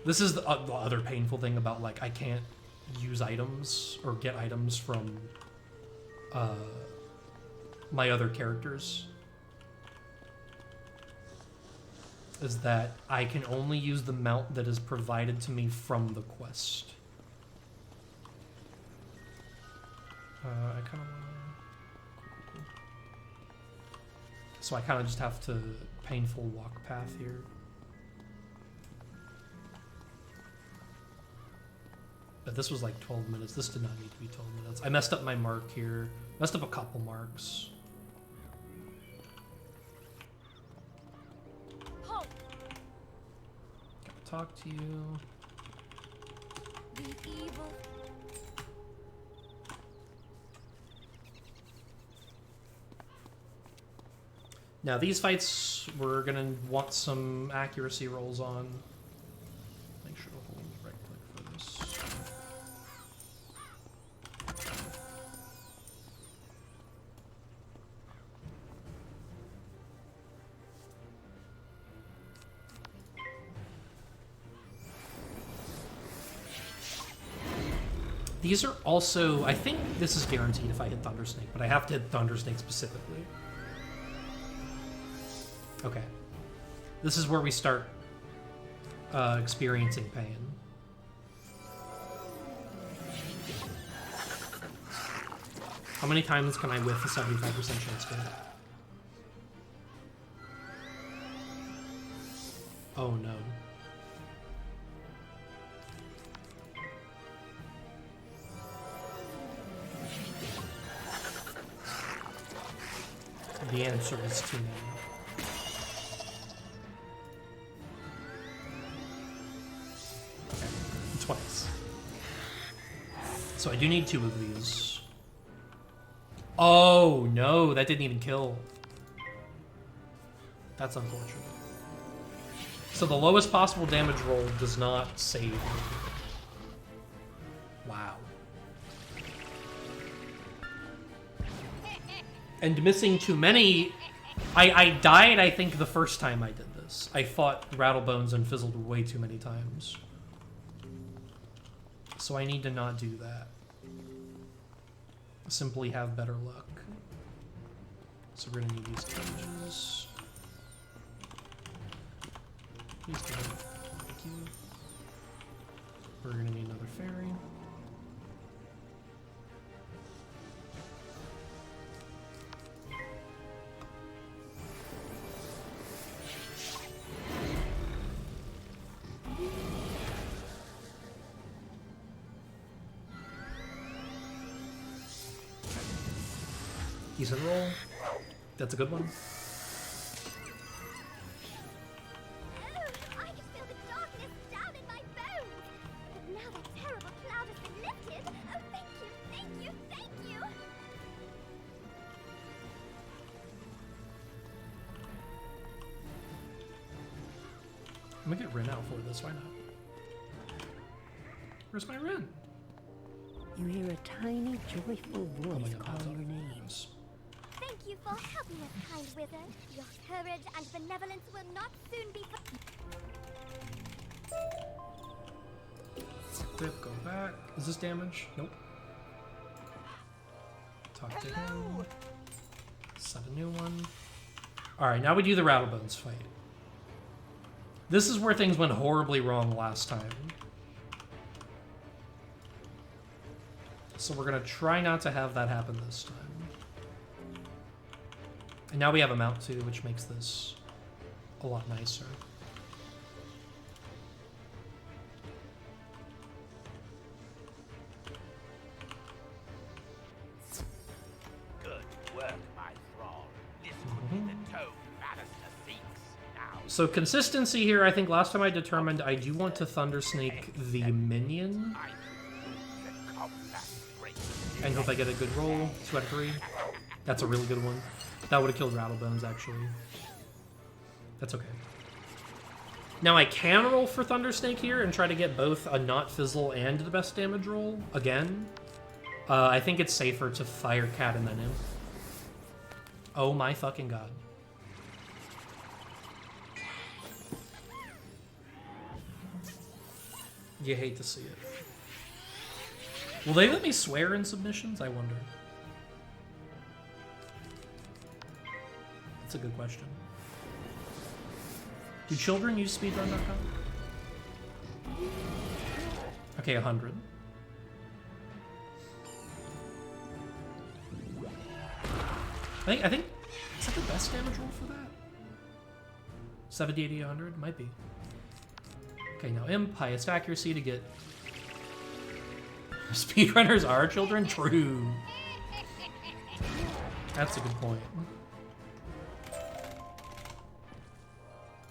This is the other painful thing about, like, I can't use items or get items from my other characters. Is that I can only use the mount that is provided to me from the quest. I kind of want to... So I kind of just have to painful walk path here. But this was like 12 minutes. This did not need to be 12 minutes. I messed up my mark here. Messed up a couple marks. Halt! Gotta talk to you. Be evil. Now these fights, we're gonna want some accuracy rolls on. Make sure to hold right click for this. These are also, I think this is guaranteed if I hit Thundersnake, but I have to hit Thundersnake specifically. Okay. This is where we start experiencing pain. How many times can I whiff a 75% chance to hit? Oh no. The answer is too many. Okay, twice. So I do need 2 of these. Oh no, that didn't even kill. That's unfortunate. So the lowest possible damage roll does not save. Wow. And missing too many... I died, I think, the first time I did this. I fought Rattlebones and fizzled way too many times. So I need to not do that. Simply have better luck. So we're gonna need these cages. Please do. Thank you. We're gonna need another fairy. Decent roll. That's a good one. I can feel the darkness down in my bones. But now that terrible cloud has been lifted. Oh, thank you, thank you, thank you. I'm gonna get Rin out for this, why not? Where's my Rin? You hear a tiny, joyful Oh my voice god, call that's your name. Thank you for helping us, kind wizard. Your courage and benevolence will not soon be Dip, go back. Is this damage? Nope. Talk to him. Set a new one. Alright, now we do the Rattlebones fight. This is where things went horribly wrong last time. So we're gonna try not to have that happen this time. And now we have a mount too, which makes this a lot nicer. Good work, my thrall. This could be the tone Bannister seeks now. So consistency here, I think last time I determined I do want to Thunder Snake the minion. I could use the combat break. And hope I get a good roll. 2 out of 3. That's a really good one. That would have killed Rattlebones, actually. That's okay. Now I can roll for Thunder Snake here and try to get both a not fizzle and the best damage roll again. I think it's safer to Fire Cat and then him. Oh my fucking god. You hate to see it. Will they let me swear in submissions? I wonder. That's a good question. Do children use speedrun.com? Okay, 100. I think is that the best damage roll for that? 70, 80, 100? Might be. Okay, now Imp, highest accuracy to get... Speedrunners are children? True. That's a good point.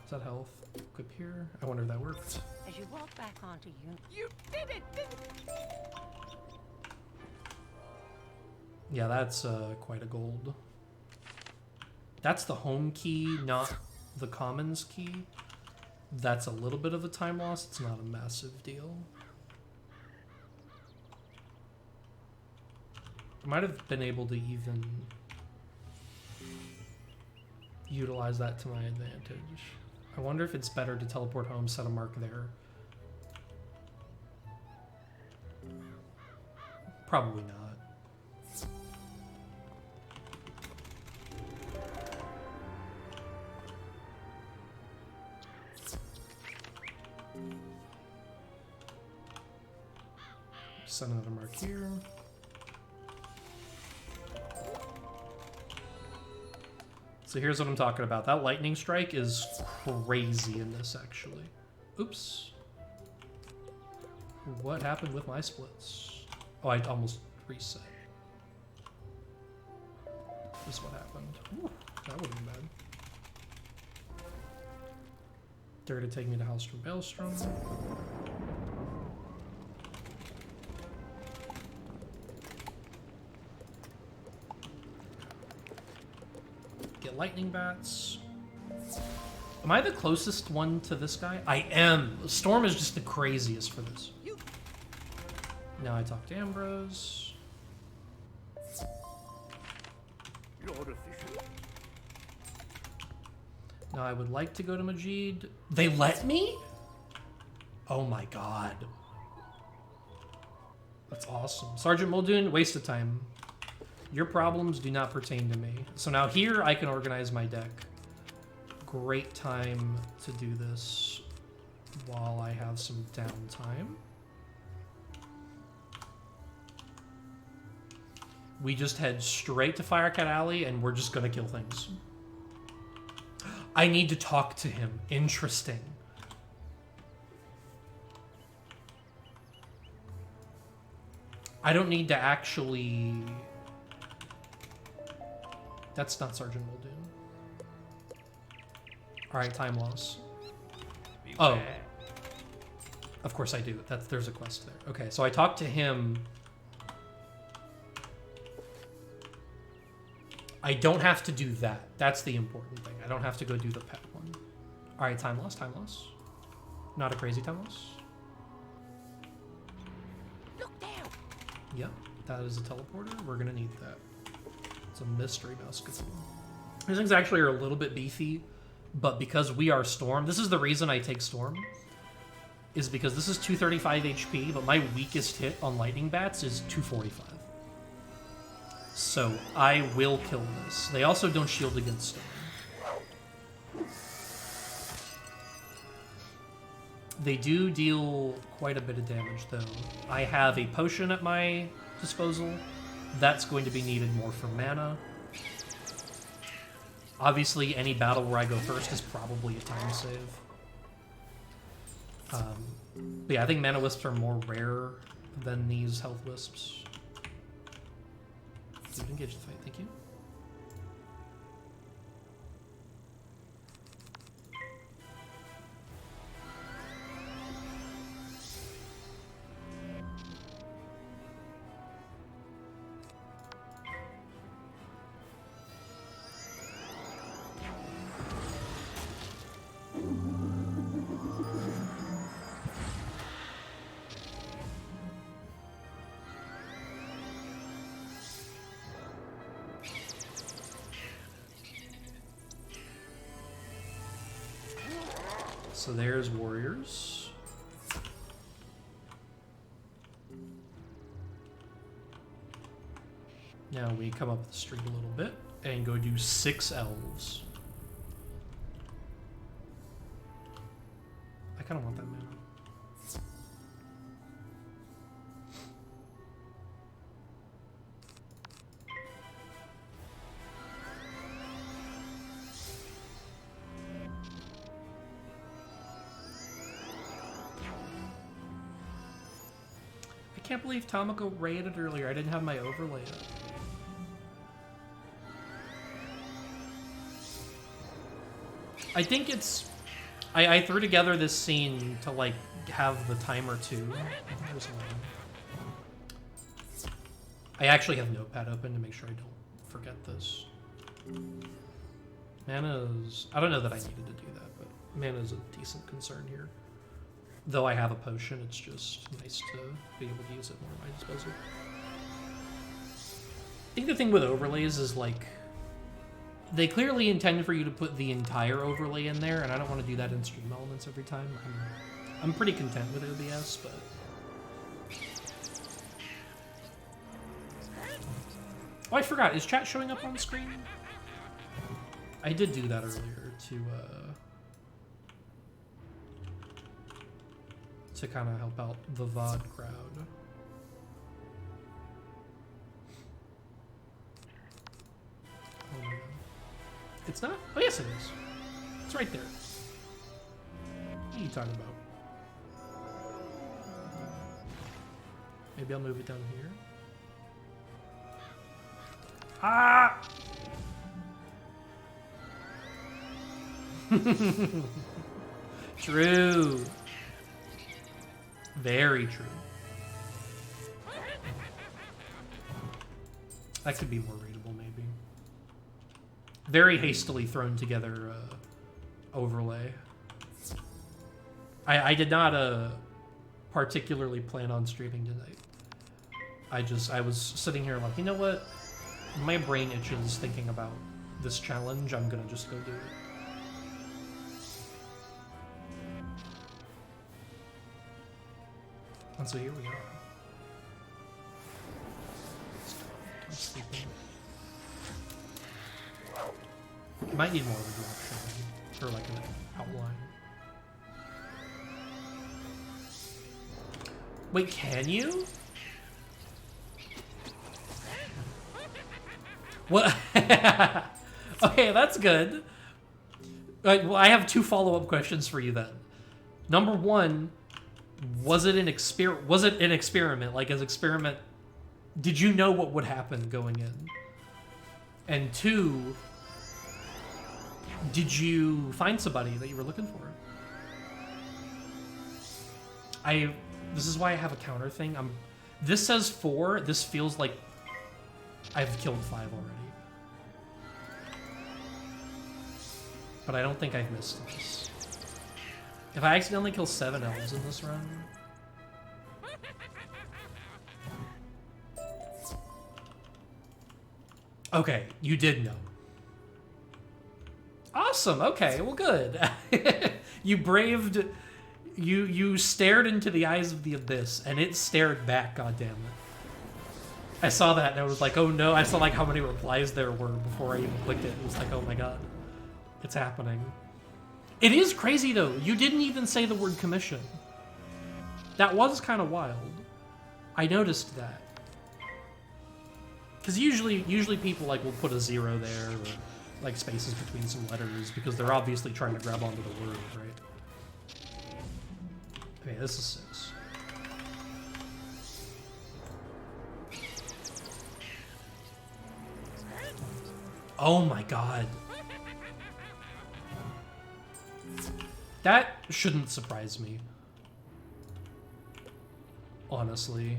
Is that health? Equip here? I wonder if that worked. As you walk back onto You did it! Yeah, that's quite a gold. That's the home key, not the commons key. That's a little bit of a time loss. It's not a massive deal. I might have been able to even utilize that to my advantage. I wonder if it's better to teleport home, set a mark there. Probably not. Set another mark here. So here's what I'm talking about. That lightning strike is crazy in this, actually. Oops. What happened with my splits? Oh, I almost reset. This is what happened. Ooh, that would have been bad. They're gonna take me to Hellstrom Baelstrom. Get lightning bats. Am I the closest one to this guy? I am. Storm is just the craziest for this. Now I talk to Ambrose. Now I would like to go to Majid. They let me? Oh my god. That's awesome. Sergeant Muldoon, waste of time. Your problems do not pertain to me. So now here I can organize my deck. Great time to do this while I have some downtime. We just head straight to Firecat Alley and we're just gonna kill things. I need to talk to him. Interesting. I don't need to actually... That's not Sergeant Muldoon. Alright, time loss. Oh. Of course I do. There's a quest there. Okay, so I talked to him. I don't have to do that. That's the important thing. I don't have to go do the pet one. Alright, time loss, time loss. Not a crazy time loss. Look down. Yep, that is a teleporter. We're gonna need that. It's a mystery musket. These things actually are a little bit beefy, but because we are Storm, this is the reason I take Storm, is because this is 235 HP, but my weakest hit on lightning bats is 245. So I will kill this. They also don't shield against Storm. They do deal quite a bit of damage, though. I have a potion at my disposal. That's going to be needed more for mana. Obviously, any battle where I go first is probably a time save. But yeah, I think mana wisps are more rare than these health wisps. Dude, engage the fight, thank you. So there's warriors. Now we come up the street a little bit and go do 6 elves. I kind of want that mana. I can't believe Tomoko raided earlier. I didn't have my overlay up. I think it's... I threw together this scene to, like, have the timer too. There's one. I actually have Notepad open to make sure I don't forget this. Mana's... I don't know that I needed to do that, but mana's a decent concern here. Though I have a potion, it's just nice to be able to use it more at my disposal. I think the thing with overlays is, like, they clearly intended for you to put the entire overlay in there, and I don't want to do that in stream elements every time. I'm pretty content with OBS, but... Oh, I forgot. Is chat showing up on screen? I did do that earlier to kind of help out the VOD crowd. Oh my god. It's not? Oh yes it is. It's right there. What are you talking about? Maybe I'll move it down here. Ah! True. Very true. That could be more readable, maybe. Very hastily thrown together overlay. I did not particularly plan on streaming tonight. I was sitting here like, you know what? My brain itches thinking about this challenge. I'm gonna just go do it. And so here we are. I'm sleeping. You might need more of a direction, or like an outline. Wait, can you? What? Okay, that's good. Well, I have 2 follow-up questions for you then. Number 1, was it an experiment? Like, as experiment, did you know what would happen going in? And 2, did you find somebody that you were looking for? This is why I have a counter thing. This says 4. This feels like I've killed 5 already. But I don't think I've missed this. If I accidentally kill 7 elves in this run... Okay, you did know. Awesome, okay, well good. You braved... You stared into the eyes of the abyss, and it stared back, goddammit. I saw that, and I was like, oh no. I saw like how many replies there were before I even clicked it. It was like, oh my god. It's happening. It is crazy, though. You didn't even say the word commission. That was kind of wild. I noticed that. Because usually people like will put a 0 there, or like spaces between some letters, because they're obviously trying to grab onto the word, right? Okay, this is 6. Oh my god. That shouldn't surprise me. Honestly.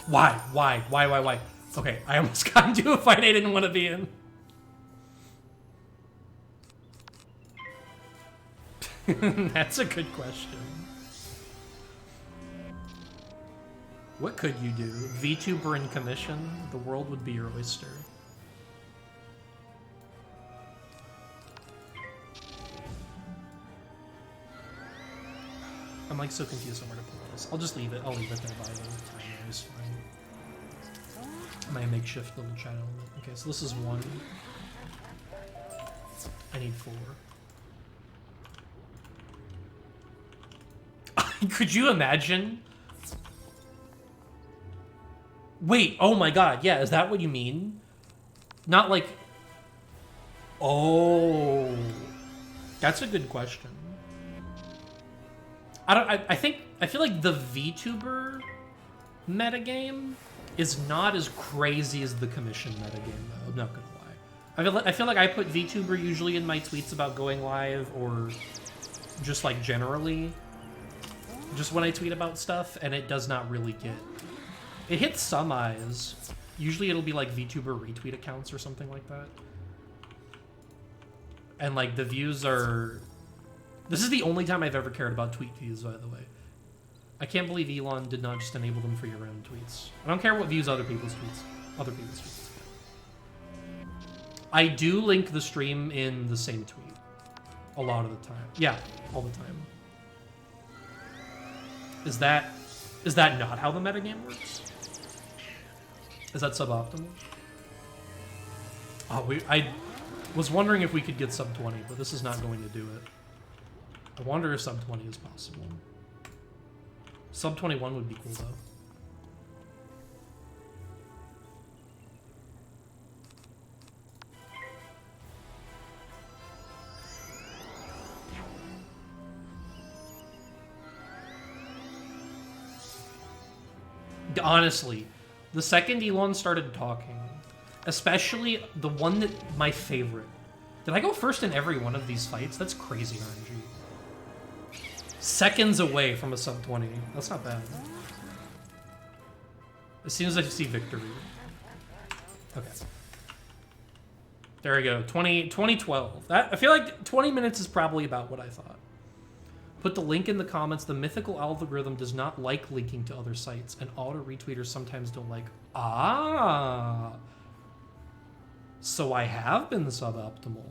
Why? Why? Okay, I almost got into a fight I didn't want to be in. That's a good question. What could you do? VTuber in commission? The world would be your oyster. I'm like so confused on where to put this. I'll just leave it. I'll leave it there by the timer. It's fine. My makeshift little chat element. Okay, so this is 1. I need 4. Could you imagine? Wait, oh my god, yeah, is that what you mean? Not like... Oh... That's a good question. I feel like the VTuber metagame is not as crazy as the commission metagame, though. I'm not gonna lie. I feel like I put VTuber usually in my tweets about going live, or just like generally, just when I tweet about stuff, and it does not really get... It hits some eyes. Usually it'll be like VTuber retweet accounts or something like that. And like the views are... This is the only time I've ever cared about tweet views, by the way. I can't believe Elon did not just enable them for your own tweets. I don't care what views other people's tweets. I do link the stream in the same tweet. A lot of the time. Yeah, all the time. Is that not how the metagame works? Is that suboptimal? Oh, I was wondering if we could get sub 20, but this is not going to do it. I wonder if sub 20 is possible. Sub 21 would be cool, though. Honestly, the second Elon started talking, especially the one that my favorite. Did I go first in every one of these fights? That's crazy RNG. Seconds away from a sub 20. That's not bad. As soon as I see victory. Okay. There we go. 2012. I feel like 20 minutes is probably about what I thought. Put the link in the comments. The mythical algorithm does not like linking to other sites, and auto retweeters sometimes don't like. Ah. So I have been suboptimal.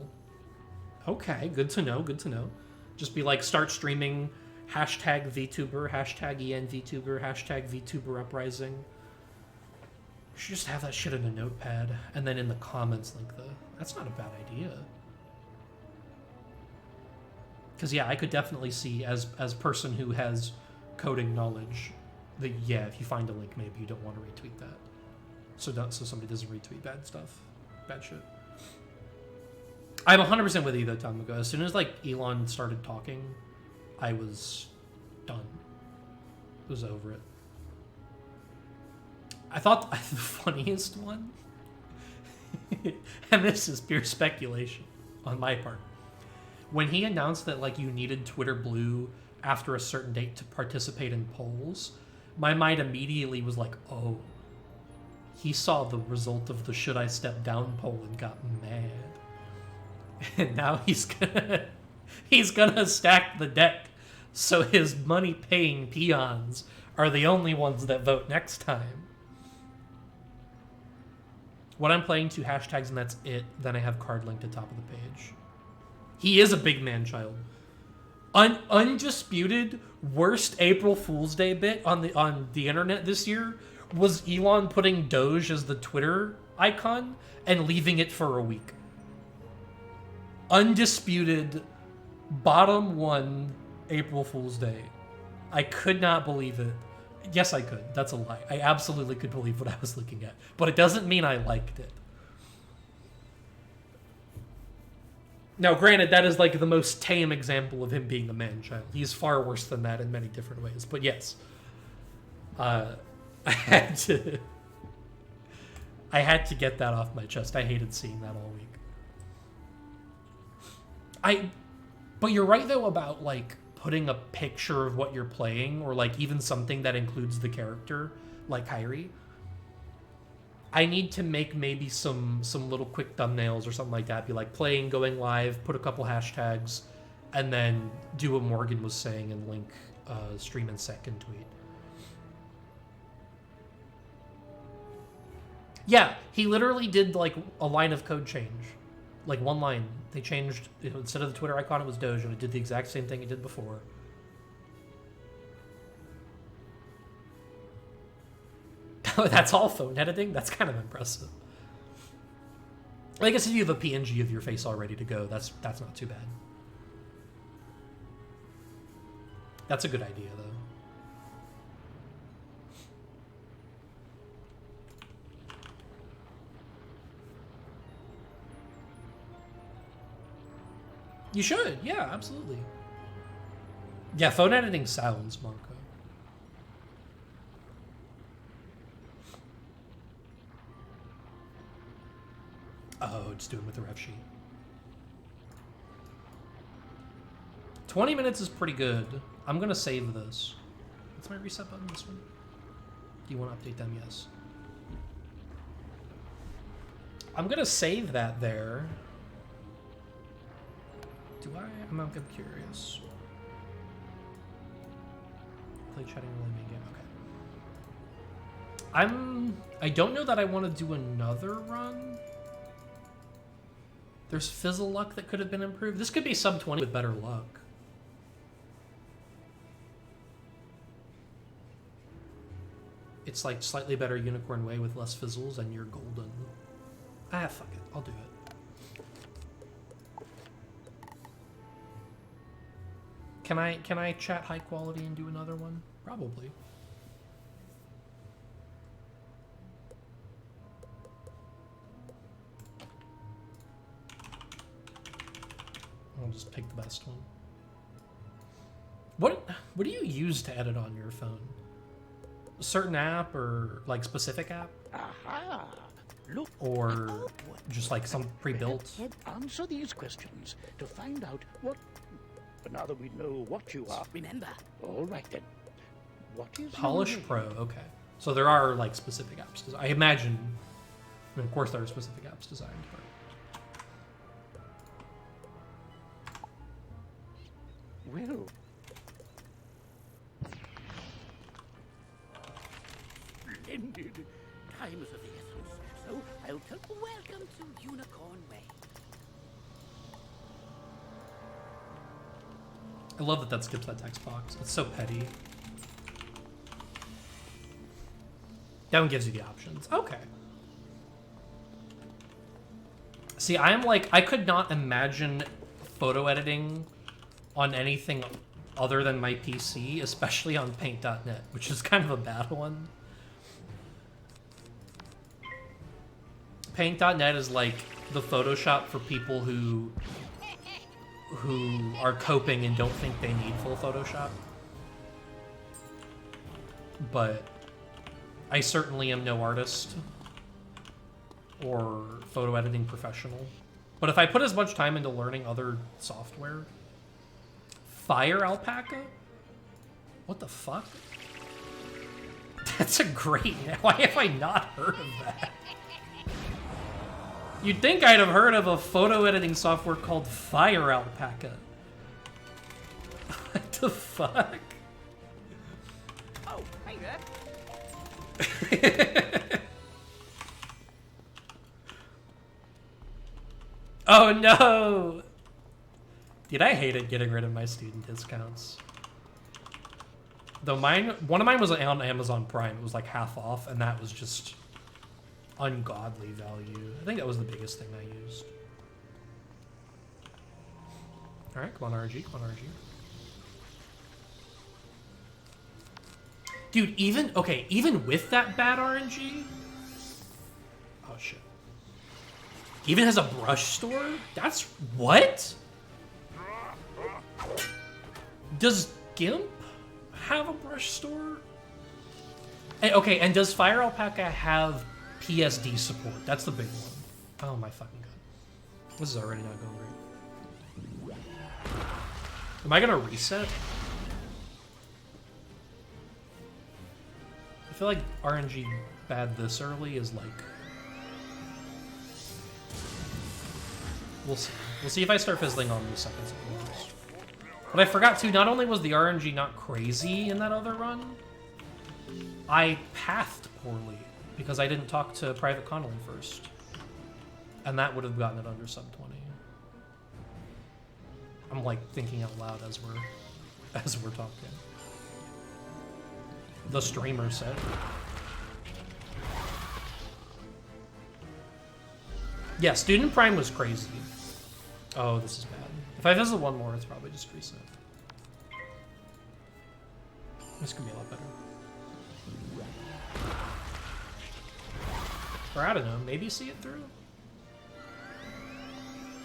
Okay, good to know, good to know. Just be like, start streaming, hashtag VTuber, hashtag ENVTuber, hashtag VTuber Uprising. You should just have that shit in a notepad, and then in the comments link the... That's not a bad idea. Because, yeah, I could definitely see, as person who has coding knowledge, that, yeah, if you find a link, maybe you don't want to retweet that. So somebody doesn't retweet bad stuff. Bad shit. I'm 100% with you, though, Tomago. As soon as, like, Elon started talking, I was done. I was over it. I thought the funniest one, and this is pure speculation on my part, when he announced that, like, you needed Twitter Blue after a certain date to participate in polls, my mind immediately was like, oh, he saw the result of the should I step down poll and got mad. And now he's gonna stack the deck so his money-paying peons are the only ones that vote next time. What I'm playing, 2 hashtags, and that's it. Then I have card linked at top of the page. He is a big man-child. Undisputed worst April Fool's Day bit on the internet this year was Elon putting Doge as the Twitter icon and leaving it for a week. Undisputed bottom 1 April Fool's Day. I could not believe it. Yes, I could. That's a lie. I absolutely could believe what I was looking at. But it doesn't mean I liked it. Now, granted, that is like the most tame example of him being a man-child. He's far worse than that in many different ways. But yes. I had to get that off my chest. I hated seeing that all week. But you're right, though, about, like, putting a picture of what you're playing, or, like, even something that includes the character, like Kyrie. I need to make maybe some little quick thumbnails or something like that. Be like, playing, going live, put a couple hashtags, and then do what Morgan was saying and link stream and second tweet. Yeah, he literally did, like, a line of code change. Like, one line. They changed, instead of the Twitter icon, it was Doge, and it did the exact same thing it did before. That's all phone editing? That's kind of impressive. I guess if you have a PNG of your face all ready to go, that's not too bad. That's a good idea, though. You should, yeah, absolutely. Yeah, phone editing sounds, Marco. Oh, just do it with the ref sheet. 20 minutes is pretty good. I'm gonna save this. What's my reset button, this one? Do you want to update them? Yes. I'm gonna save that there. Do I? I'm curious. Play chatting really main game. Okay. I don't know that I want to do another run. There's fizzle luck that could have been improved. This could be sub 20 with better luck. It's like slightly better unicorn way with less fizzles, and you're golden. Ah, fuck it. I'll do it. Can I chat high quality and do another one? Probably. I'll just pick the best one. What do you use to edit on your phone? A certain app or like specific app? Aha! Look, or just like some pre-built? Answer these questions to find out what. Now that we know what you are, remember. All right then. What is Polish Pro? Okay, so there are like specific apps. I imagine I mean, of course there are specific apps designed, but... Well, splendid. Time is of the essence, so I'll tell. Welcome to Unicorn Way. I love that that skips that text box. It's so petty. That one gives you the options. Okay. See, I am like, I could not imagine photo editing on anything other than my PC, especially on paint.net, which is kind of a bad one. Paint.net is like the Photoshop for people who are coping and don't think they need full Photoshop. But I certainly am no artist or photo editing professional. But if I put as much time into learning other software... Fire Alpaca? What the fuck? That's a great... Why have I not heard of that? You'd think I'd have heard of a photo editing software called Fire Alpaca. What the fuck? Oh, hey there. Oh no! Dude, I hated getting rid of my student discounts. Though one of mine was on Amazon Prime. It was like half off, and that was just ungodly value. I think that was the biggest thing I used. Alright, come on RNG, come on RNG. Dude, even with that bad RNG... Oh shit. Even has a brush store? That's... What? Does GIMP have a brush store? And, okay, and does Fire Alpaca have PSD support? That's the big one. Oh my fucking god. This is already not going great. Am I gonna reset? I feel like RNG bad this early is like... We'll see. We'll see if I start fizzling on the seconds it goes. But I forgot too, not only was the RNG not crazy in that other run, I pathed poorly because I didn't talk to Private Connolly first. And that would have gotten it under sub 20. I'm like thinking out loud as we're talking. The streamer said. Yeah, Student Prime was crazy. Oh, this is bad. If I visit one more, it's probably just reset. This could be a lot better. Or I don't know, maybe see it through?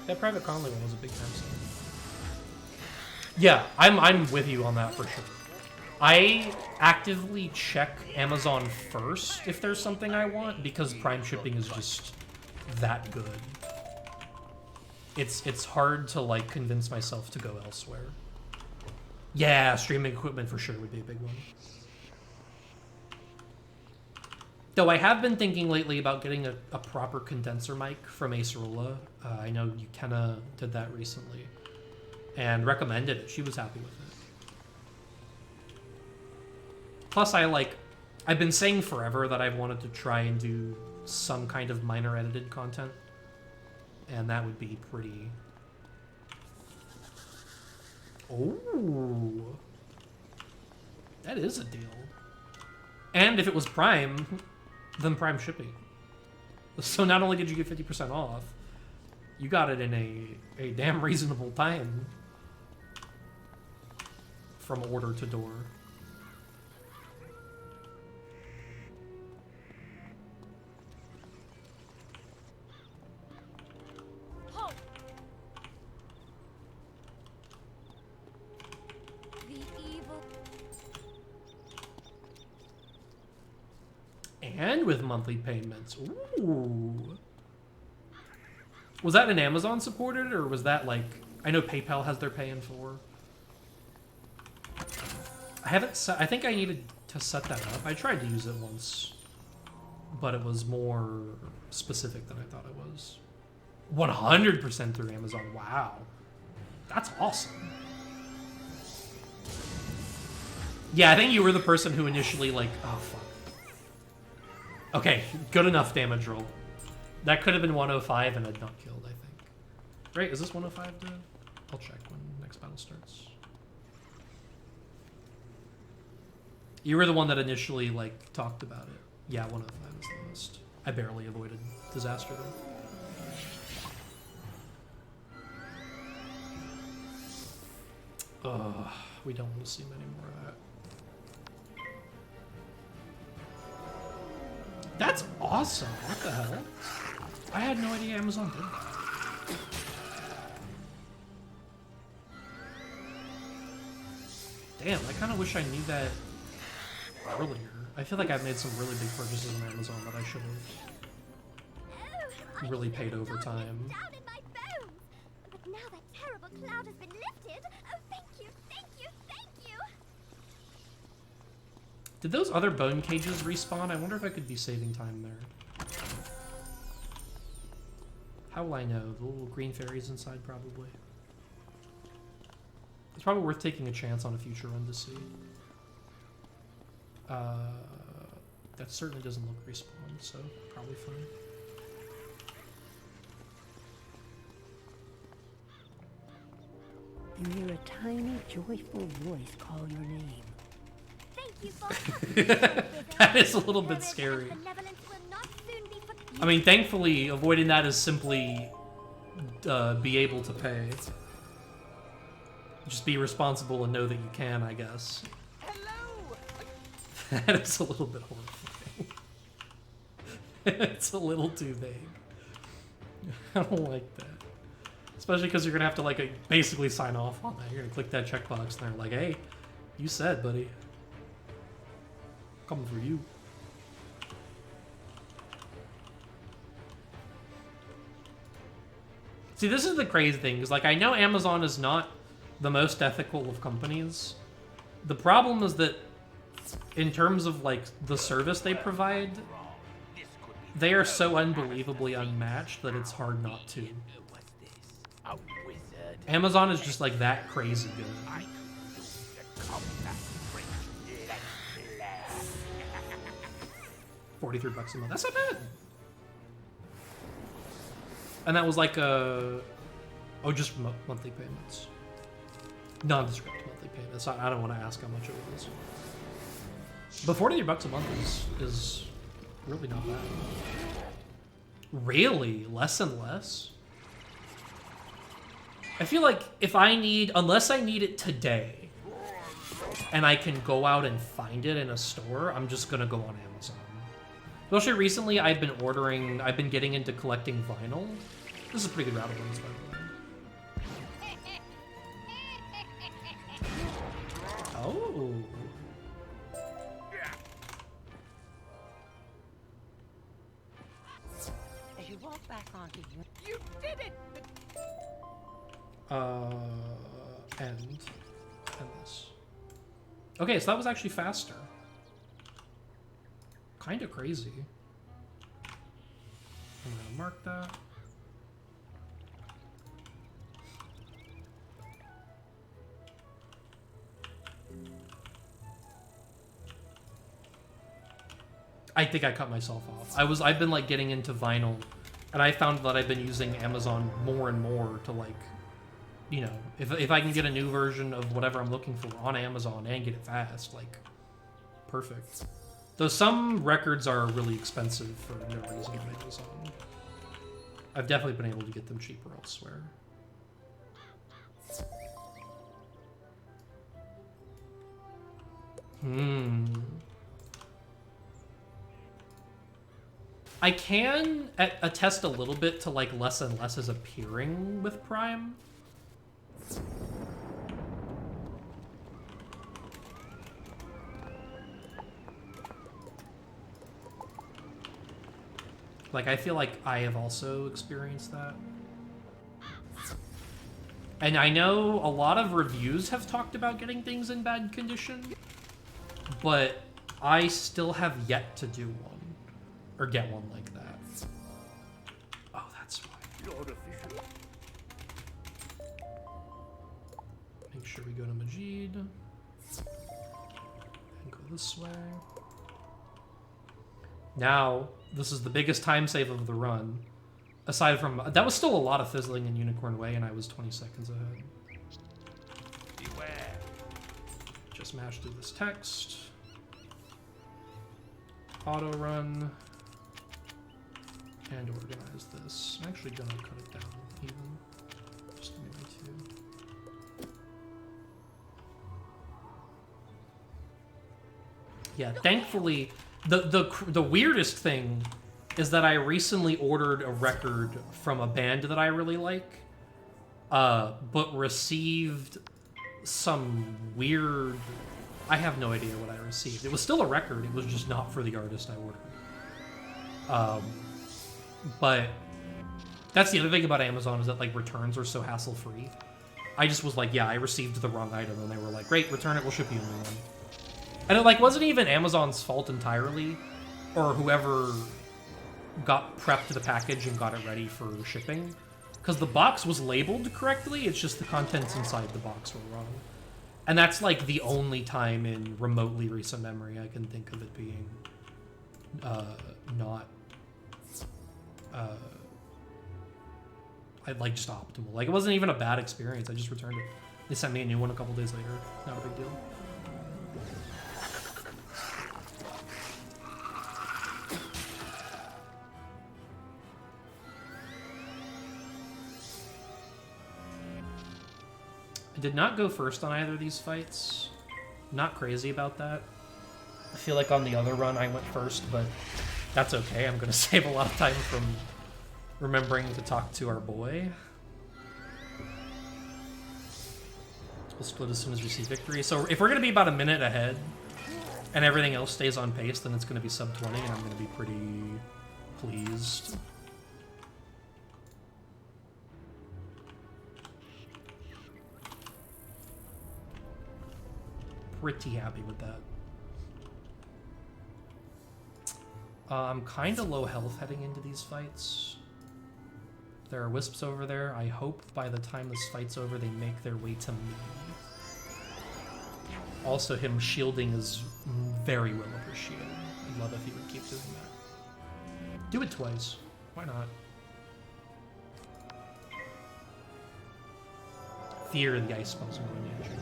That Private Conley one was a big time sale. Yeah, I'm with you on that for sure. I actively check Amazon first if there's something I want, because Prime shipping is just that good. It's hard to like convince myself to go elsewhere. Yeah, streaming equipment for sure would be a big one. Though I have been thinking lately about getting a proper condenser mic from Acerola. I know Yukenna did that recently and recommended it. She was happy with it. Plus, I've been saying forever that I've wanted to try and do some kind of minor edited content. And that would be pretty... Oh, that is a deal. And if it was Prime, then Prime shipping. So not only did you get 50% off, you got it in a damn reasonable time from order to door. And with monthly payments. Ooh. Was that an Amazon supported, or was that like... I know PayPal has their pay in 4. I haven't set... I think I needed to set that up. I tried to use it once. but it was more specific than I thought it was. 100% through Amazon. Wow. That's awesome. Yeah, I think you were the person who initially, like, oh, fuck. Okay, good enough damage roll. That could have been 105 and I'd not killed, I think. Right, is this 105 to... I'll check when next battle starts. You were the one that initially, like, talked about it. Yeah, 105 is the most. I barely avoided disaster, though. Ugh, we don't want to see many more of that. That's awesome. What the hell? I had no idea Amazon did that. Damn, I kind of wish I knew that earlier. I feel like I've made some really big purchases on Amazon that I should have really paid over time. Down in my bones. But now that terrible cloud has been lifted. Oh, thank you, thank you, thank you. Did those other bone cages respawn? I wonder if I could be saving time there. How will I know? The little green fairies inside, probably. It's probably worth taking a chance on a future run to see. That certainly doesn't look respawned, so probably fine. You hear a tiny, joyful voice call your name. Thank you for That is a little bit scary. I mean, thankfully, avoiding that is simply be able to pay. Just be responsible and know that you can, I guess. Hello! That is a little bit horrifying. It's a little too vague. I don't like that. Especially because you're going to have to, like, basically sign off on that. You're going to click that checkbox and they're like, hey, you said, buddy. Coming for you. See, this is the crazy thing, because, like, I know Amazon is not the most ethical of companies. The problem is that, in terms of, like, the service they provide, they are so unbelievably unmatched that it's hard not to. What's this? A wizard? Amazon is just, like, that crazy good. I can use the combat bridge. Let's blast. 43 bucks a month. That's not bad. And that was like a... Oh, just monthly payments. Nondescript monthly payments. I don't want to ask how much it was. But 43 bucks a month is really not bad. Really? Less and less? I feel like if I need... Unless I need it today, and I can go out and find it in a store, I'm just gonna go on Amazon. Especially recently, I've been getting into collecting vinyl. This is a pretty good route of ones, by the way. Oh. As you walk back onto You did it! And this. Okay, so that was actually faster. Kind of crazy. I'm gonna mark that. I think I cut myself off. I've been like getting into vinyl, and I found that I've been using Amazon more and more to, like, you know, if I can get a new version of whatever I'm looking for on Amazon and get it fast, like, perfect. Though some records are really expensive for no reason on Amazon. I've definitely been able to get them cheaper elsewhere. I can attest a little bit to, like, less and less is appearing with Prime. Like, I feel like I have also experienced that. And I know a lot of reviews have talked about getting things in bad condition, but I still have yet to do one. or get one like that. Oh, that's why. Lord official. Make sure we go to Majid and go this way. Now, this is the biggest time save of the run. Aside from that, was still a lot of fizzling in Unicorn Way, and I was 20 seconds ahead. Beware. Just mash through this text. Auto run. And organize this. I'm actually gonna cut it down even. Just maybe 2. Yeah, thankfully, the weirdest thing is that I recently ordered a record from a band that I really like, but received some weird... I have no idea what I received. It was still a record, it was just not for the artist I ordered. But that's the other thing about Amazon, is that like returns are so hassle-free. I just was like, yeah, I received the wrong item, and they were like, great, return it, we'll ship you a new one. And it like wasn't even Amazon's fault entirely, or whoever got prepped the package and got it ready for shipping, because the box was labeled correctly, it's just the contents inside the box were wrong. And that's like the only time in remotely recent memory I can think of it being not like just optimal. Like it wasn't even a bad experience, I just returned it. They sent me a new one a couple days later, not a big deal. I did not go first on either of these fights. Not crazy about that. I feel like on the other run I went first, but that's okay. I'm gonna save a lot of time from remembering to talk to our boy. We'll split as soon as we see victory. So if we're gonna be about a minute ahead and everything else stays on pace, then it's gonna be sub 20 and I'm gonna be pretty pleased. Pretty happy with that. I'm kind of low health heading into these fights. There are wisps over there. I hope by the time this fight's over, they make their way to me. Also, him shielding is very well appreciated. I'd love if he would keep doing that. Do it twice. Why not? Fear the ice spells more than nature.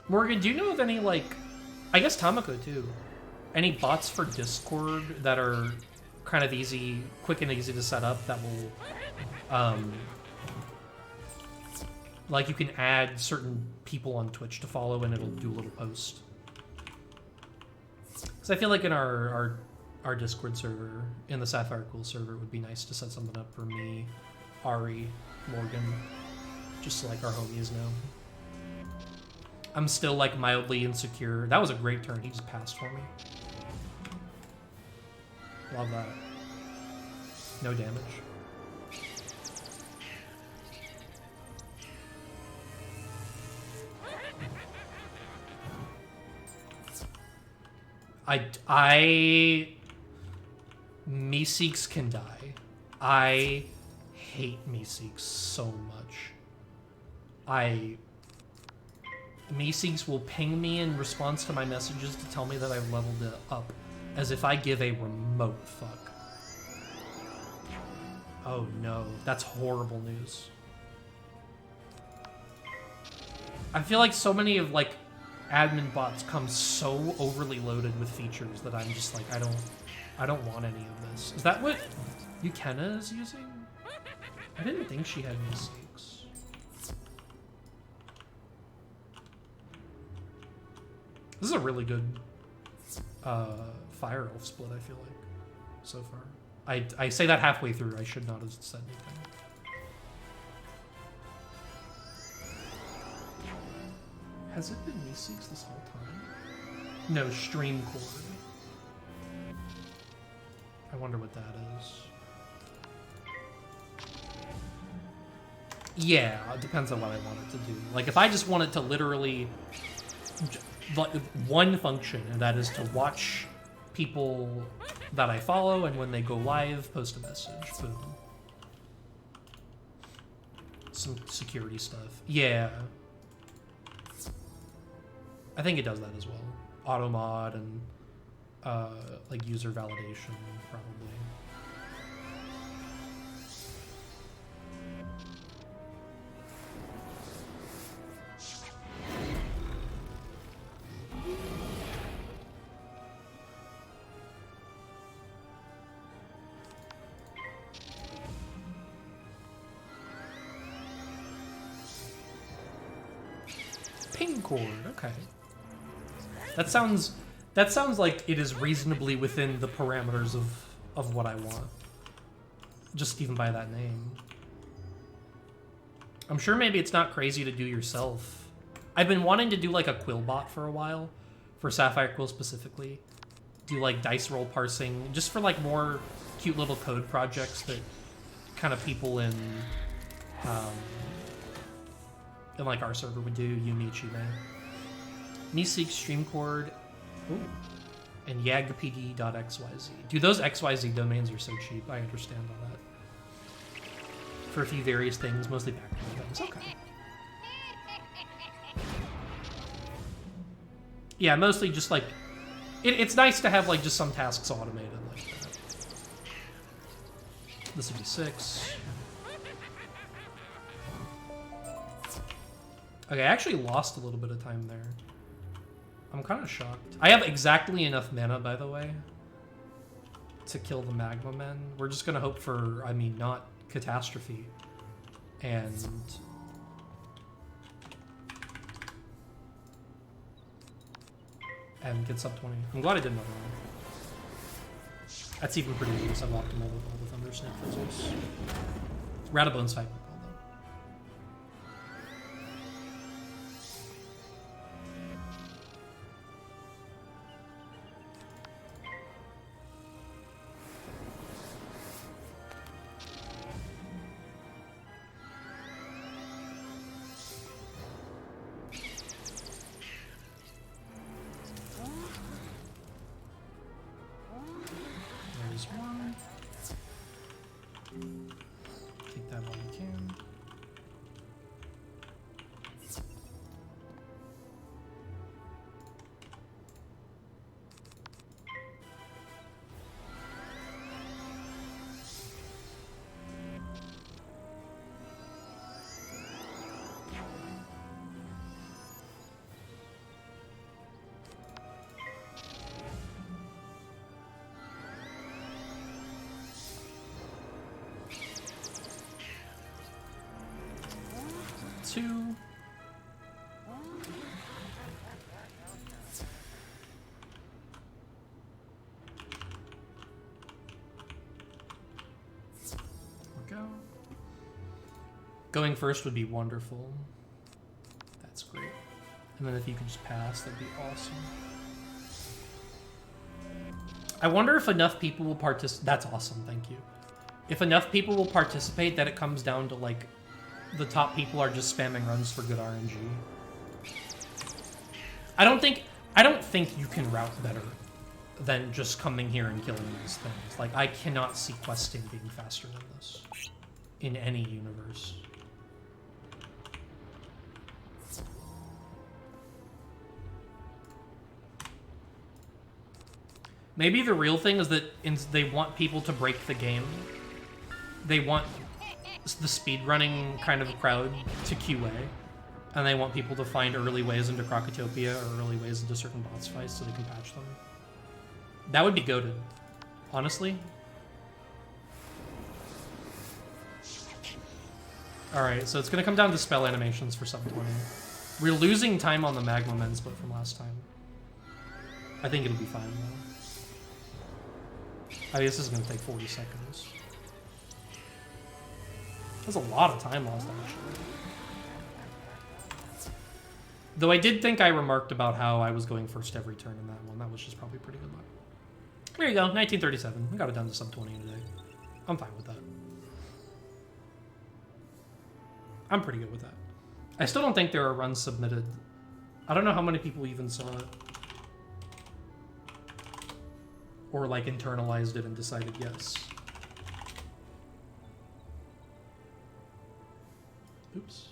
Morgan, do you know of any, like, I guess Tamako too, any bots for Discord that are kind of easy, quick and easy to set up that will, like you can add certain people on Twitch to follow and it'll do a little post? Because I feel like in our Discord server, in the Sapphire Cool server, it would be nice to set something up for me, Ari, Morgan, just so like our homies know. I'm still, like, mildly insecure. That was a great turn. He just passed for me. Love that. No damage. Meeseeks can die. I hate Meeseeks so much. Meeseeks will ping me in response to my messages to tell me that I've leveled it up, as if I give a remote fuck. Oh no, that's horrible news. I feel like so many of like admin bots come so overly loaded with features that I'm just like, I don't want any of this. Is that what Yukena is using? I didn't think she had Meeseeks. This is a really good Fire Elf split, I feel like, so far. I say that halfway through. I should not have said anything. Has it been Meeseeks this whole time? No, Streamcord. I wonder what that is. Yeah, it depends on what I want it to do. Like, if I just want it to literally... like, one function, and that is to watch people that I follow, and when they go live, post a message. Boom. Some security stuff. Yeah. I think it does that as well. Auto mod and like user validation, probably. Ping cord, okay. That sounds like it is reasonably within the parameters of what I want. Just even by that name. I'm sure maybe it's not crazy to do yourself. I've been wanting to do like a quill bot for a while, for Sapphire Quill specifically. Do like dice roll parsing, just for like more cute little code projects that kind of people in like our server would do. Yumi Chime. Meeseek Streamcord. Ooh. And yagpd.xyz. Dude, those XYZ domains are so cheap. I understand all that. For a few various things, mostly background things. Okay. Yeah, mostly just like... It's nice to have like just some tasks automated like that. This would be 6. Okay, I actually lost a little bit of time there. I'm kind of shocked. I have exactly enough mana, by the way, to kill the Magma Men. We're just gonna hope for, I mean, not Catastrophe. And... get sub 20. I'm glad I did another one. That's even pretty good, suboptimal with all the Thunder Snake fizzles. Ratabone's fight. Take that while you can. Two. There we go. Going first would be wonderful. That's great. And then if you could just pass, that'd be awesome. I wonder if enough people will participate. That's awesome, thank you. If enough people will participate that it comes down to like the top people are just spamming runs for good RNG. I don't think you can route better than just coming here and killing these things. Like, I cannot see questing being faster than this in any universe. Maybe the real thing is that they want people to break the game. They want the speedrunning kind of crowd to QA, and they want people to find early ways into Crocotopia or early ways into certain boss fights so they can patch them. That would be goated, honestly. Alright, so it's gonna come down to spell animations for sub 20. We're losing time on the Magma Men split from last time. I think it'll be fine though. I guess this is gonna take 40 seconds. That's a lot of time lost, actually. Though I did think I remarked about how I was going first every turn in that one. That was just probably pretty good luck. There you go, 1937. We got it down to sub 20 today. I'm fine with that. I'm pretty good with that. I still don't think there are runs submitted. I don't know how many people even saw it. Or like internalized it and decided yes. Oops.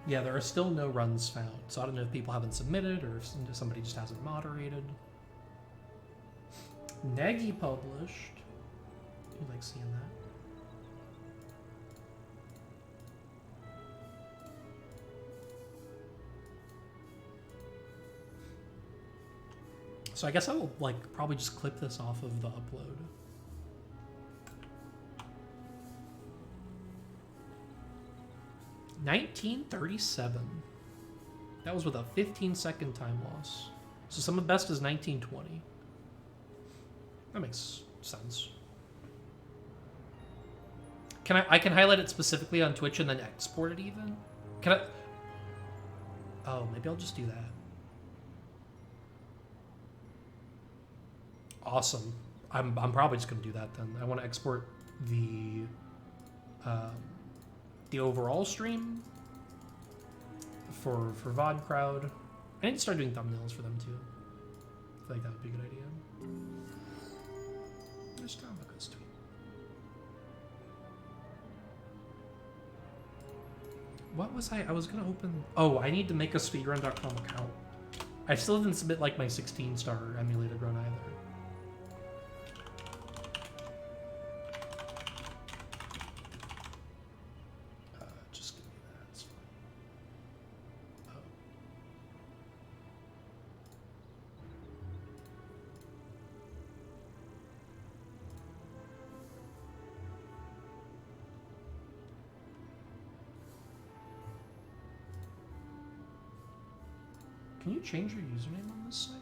Yeah, there are still no runs found, so I don't know if people haven't submitted or if somebody just hasn't moderated. Negi published. You like seeing that? So I guess I will like probably just clip this off of the upload. $19.37. That was with a 15-second time loss. So some of the best is 19.20. That makes sense. I can highlight it specifically on Twitch and then export it even? Can I? Oh, maybe I'll just do that. Awesome. I'm probably just gonna do that then. I want to export the overall stream for VOD crowd. I need to start doing thumbnails for them too. I feel like that would be a good idea. There's Tamaka's tweet. What was I was gonna open? Oh, I need to make a speedrun.com account. I still didn't submit like my 16-star emulated run either. Just give me that. It's fine. Oh. Can you change your username on this site?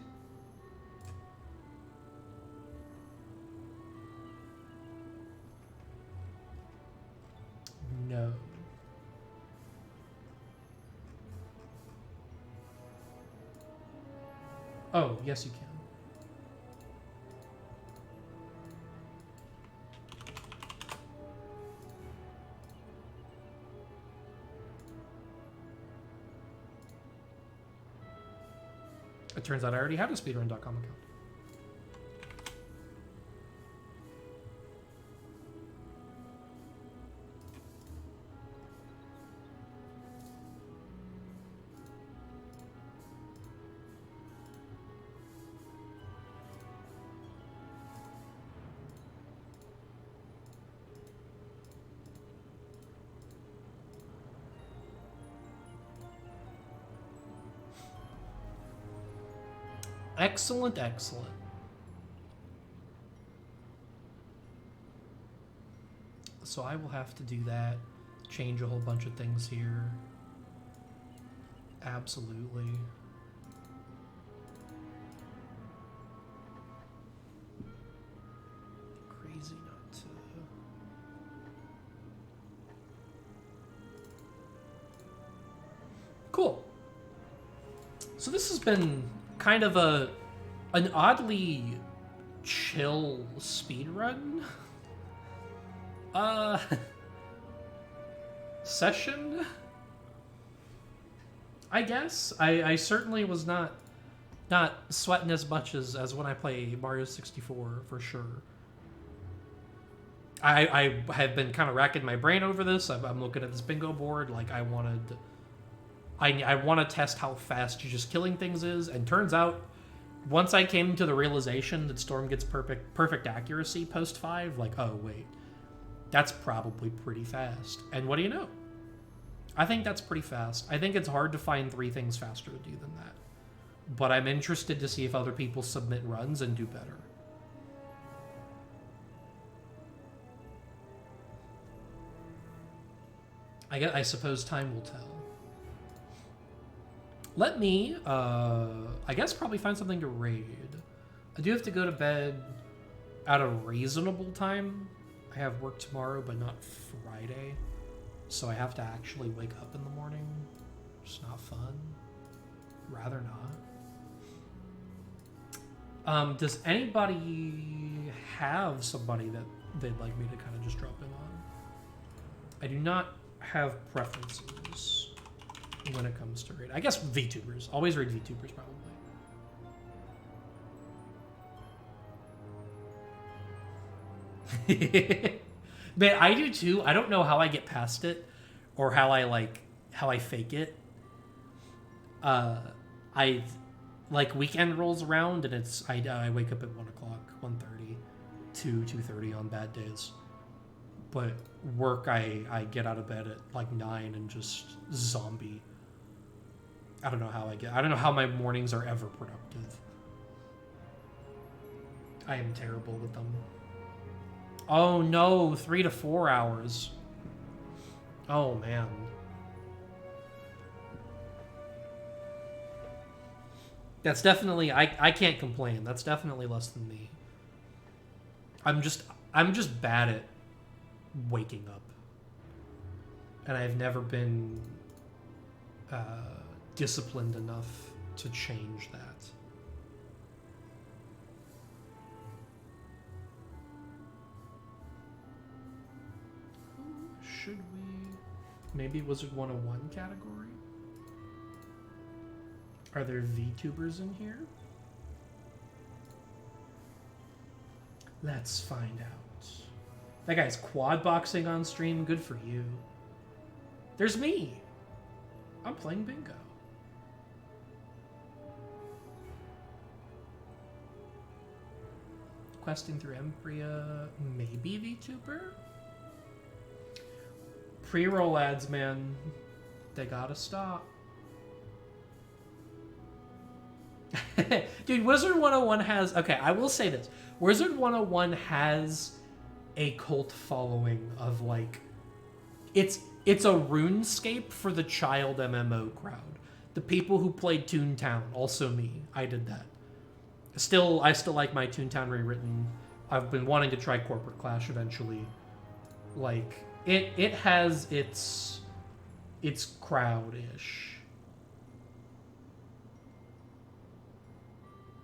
No. Oh, yes you can. It turns out I already have a speedrun.com account. Excellent, excellent. So I will have to do that, change a whole bunch of things here. Absolutely. Crazy not to. Cool. So this has been kind of an oddly chill speedrun session, I guess. I certainly was not sweating as much as when I play Mario 64 for sure. I have been kind of racking my brain over this. I'm looking at this bingo board like I want to test how fast just killing things is, and turns out once I came to the realization that Storm gets perfect accuracy post 5, like, oh wait, that's probably pretty fast. And what do you know? I think that's pretty fast. I think it's hard to find 3 things faster to do than that. But I'm interested to see if other people submit runs and do better. I suppose time will tell. Let me, I guess probably find something to raid. I do have to go to bed at a reasonable time. I have work tomorrow, but not Friday. So I have to actually wake up in the morning. It's not fun. Rather not. Does anybody have somebody that they'd like me to kind of just drop in on? I do not have preferences when it comes to raid. I guess VTubers. Always raid VTubers, probably. Man, I do too. I don't know how I get past it or how I fake it. I like weekend rolls around and I wake up at 1 o'clock, 1:30 to 2:30 on bad days. But work, I get out of bed at like 9 and just zombie. I don't know how my mornings are ever productive. I am terrible with them. Oh no, 3 to 4 hours. Oh man. That's definitely, I can't complain. That's definitely less than me. I'm just bad at waking up. And I've never been disciplined enough to change that. Should we... Maybe Wizard101 category? Are there VTubers in here? Let's find out. That guy's quad boxing on stream. Good for you. There's me. I'm playing bingo. Questing through Empria. Maybe VTuber? Pre-roll ads, man. They gotta stop. Dude, Wizard101 has... Okay, I will say this. Wizard101 has a cult following of, like... It's a RuneScape for the child MMO crowd. The people who played Toontown. Also me. I did that. I still like my Toontown rewritten. I've been wanting to try Corporate Clash eventually. Like, it has its crowd-ish.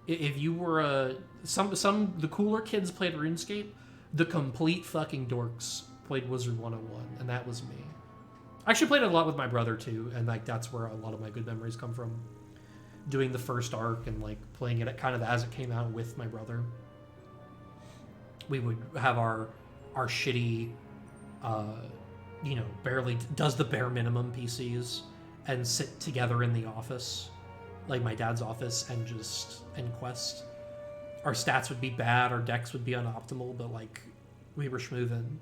If you were the cooler kids played RuneScape, the complete fucking dorks played Wizard101, and that was me. I actually played it a lot with my brother too, and like that's where a lot of my good memories come from. Doing the first arc and like playing it kind of as it came out with my brother. We would have our shitty, barely does the bare minimum PCs and sit together in the office. Like my dad's office and quest. Our stats would be bad, our decks would be unoptimal, but like we were schmoovin'.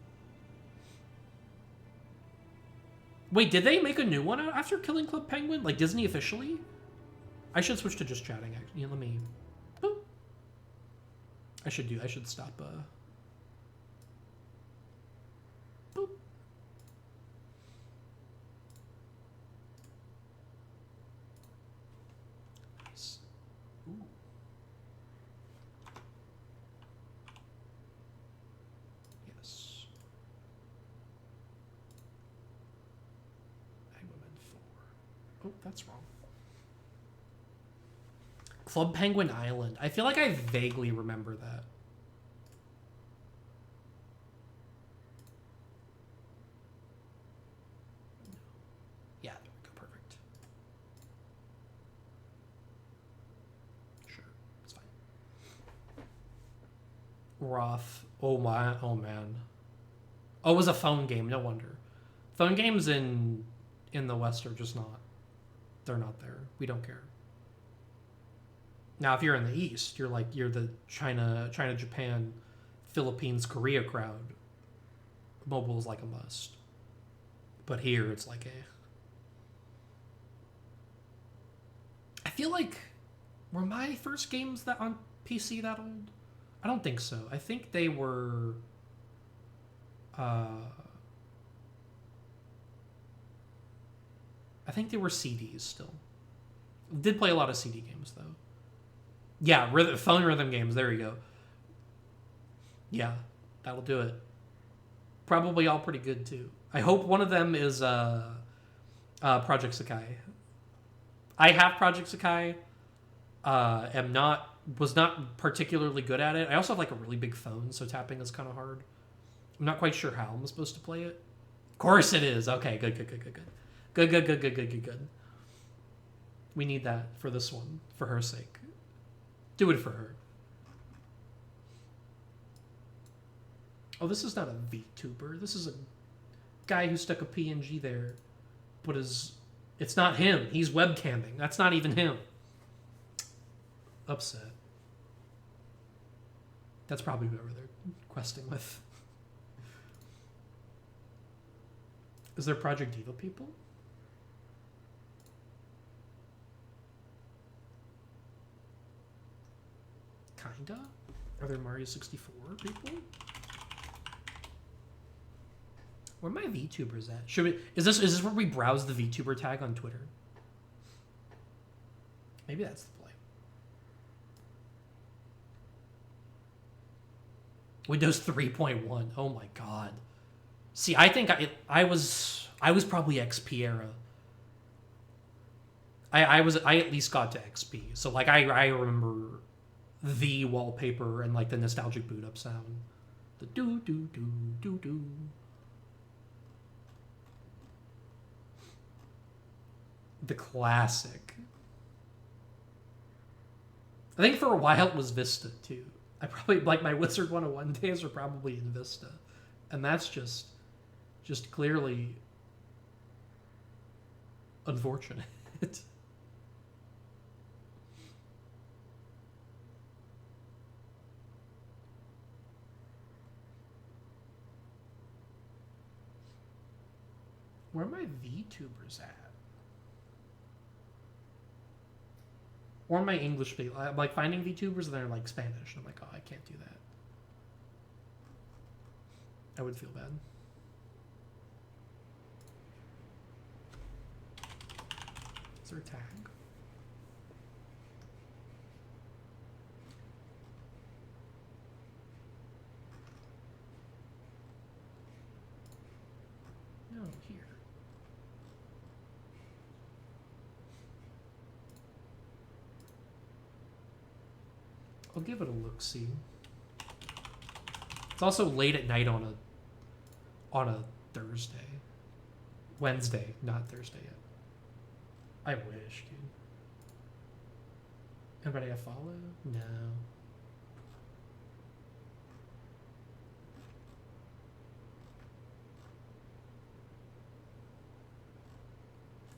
Wait, did they make a new one after Killing Club Penguin? Like Disney officially? I should switch to just chatting. Actually, let me. Boop. I should stop. Boop. Nice. Ooh. Yes. Penguin 4. Oh, that's wrong. Club Penguin Island. I feel like I vaguely remember that. Yeah, there we go. Perfect. Sure, it's fine. Roth. Oh my. Oh man. Oh, it was a phone game. No wonder. Phone games in the West are just not. They're not there. We don't care. Now, if you're in the East, you're the China, Japan, Philippines, Korea crowd. Mobile is like a must. But here, it's like I feel like, were my first games that on PC that old? I don't think so. I think they were... I think they were CDs still. Did play a lot of CD games, though. Yeah, phone rhythm games. There you go. Yeah, that'll do it. Probably all pretty good, too. I hope one of them is Project Sakai. I have Project Sakai. Was not particularly good at it. I also have like a really big phone, so tapping is kind of hard. I'm not quite sure how I'm supposed to play it. Of course it is. Okay, good. Good. We need that for this one, for her sake. Do it for her. Oh, this is not a VTuber. This is a guy who stuck a PNG there, but it's not him. He's webcamming. That's not even him. Upset. That's probably whoever they're questing with. Is there Project Diva people? Kinda? Are there Mario 64 people? Where are my VTubers at? Is this where we browse the VTuber tag on Twitter? Maybe that's the play. Windows 3.1. Oh my god. See, I think I was probably XP era. I at least got to XP. So like I remember the wallpaper and like the nostalgic boot up sound. The do do do do do. The classic. I think for a while it was Vista too. I probably like my Wizard101 days were probably in Vista. And that's just clearly unfortunate. Where are my VTubers at? Or my English people. I'm like finding VTubers and they're like Spanish. And I'm like, oh, I can't do that. I would feel bad. Is there a tag? No, here. I'll give it a look-see. It's also late at night on a Thursday. Wednesday, not Thursday yet. I wish, dude. Anybody I follow? No.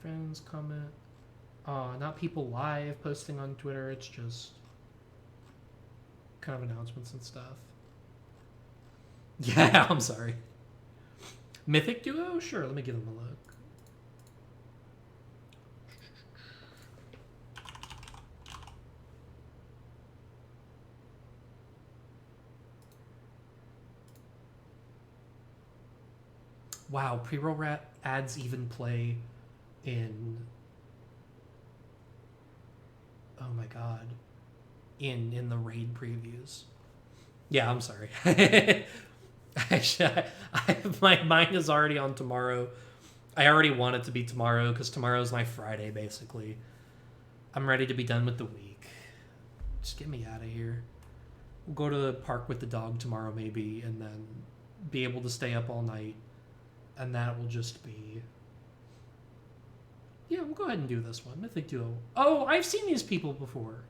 Friends, comment. Not people live posting on Twitter, it's just kind of announcements and stuff. Yeah, I'm sorry. Mythic Duo? Sure, let me give them a look. Wow, pre-roll ads even play in... Oh my god. In the raid previews. Yeah, I'm sorry. My mind is already on tomorrow. I already want it to be tomorrow because tomorrow's my Friday, basically. I'm ready to be done with the week. Just get me out of here. We'll go to the park with the dog tomorrow, maybe, and then be able to stay up all night. And that will just be... Yeah, we'll go ahead and do this one. Mythic Duo. Oh, I've seen these people before.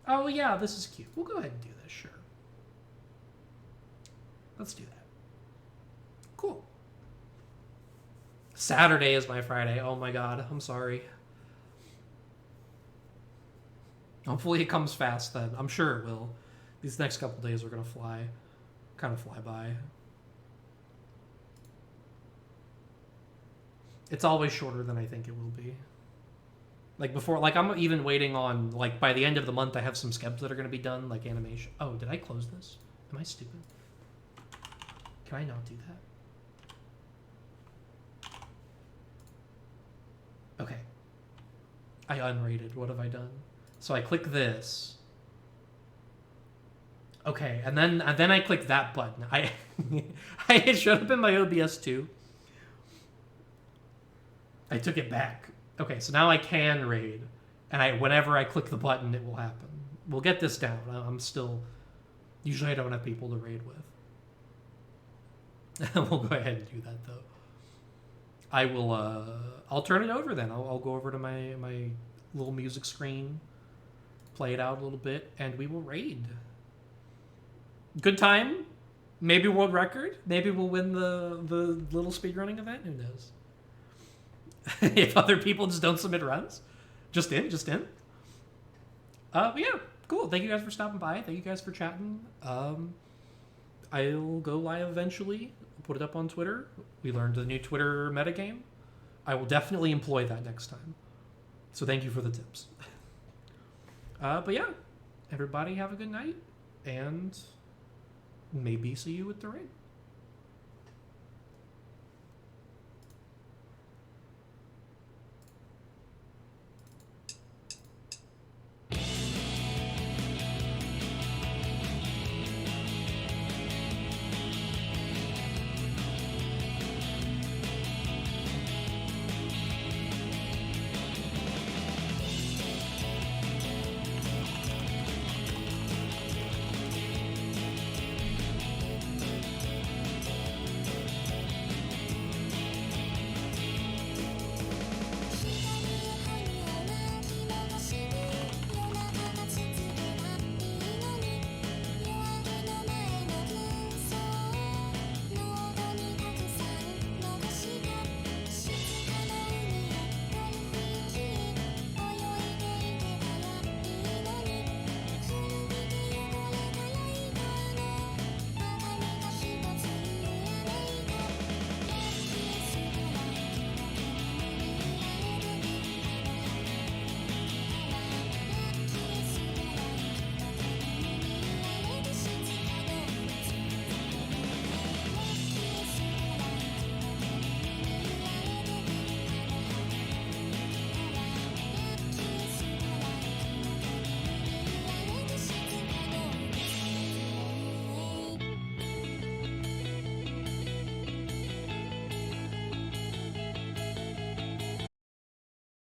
Oh, yeah, this is cute. We'll go ahead and do this, sure. Let's do that. Cool. Saturday is my Friday. Oh my god, I'm sorry. Hopefully it comes fast then. I'm sure it will. These next couple days are going to fly. Kind of fly by. It's always shorter than I think it will be. Like before, like I'm even waiting on, like by the end of the month I have some skebs that are going to be done, like animation. Oh, did I close this? Am I stupid? Can I not do that? Okay. I unrated. What have I done? So I click this. Okay, and then I click that button. It showed up in my OBS too. I took it back. Okay, so now I can raid, and whenever I click the button, it will happen. We'll get this down. I'm still... Usually I don't have people to raid with. We'll go ahead and do that though. I will. I'll turn it over then. I'll go over to my little music screen, play it out a little bit, and we will raid. Good time. Maybe world record. Maybe we'll win the little speedrunning event. Who knows? If other people just don't submit runs, just in. But yeah, cool. Thank you guys for stopping by. Thank you guys for chatting. I'll go live eventually. Put it up on Twitter. We learned the new Twitter metagame. I will definitely employ that next time. So thank you for the tips. But yeah, everybody have a good night, and maybe see you at the raid.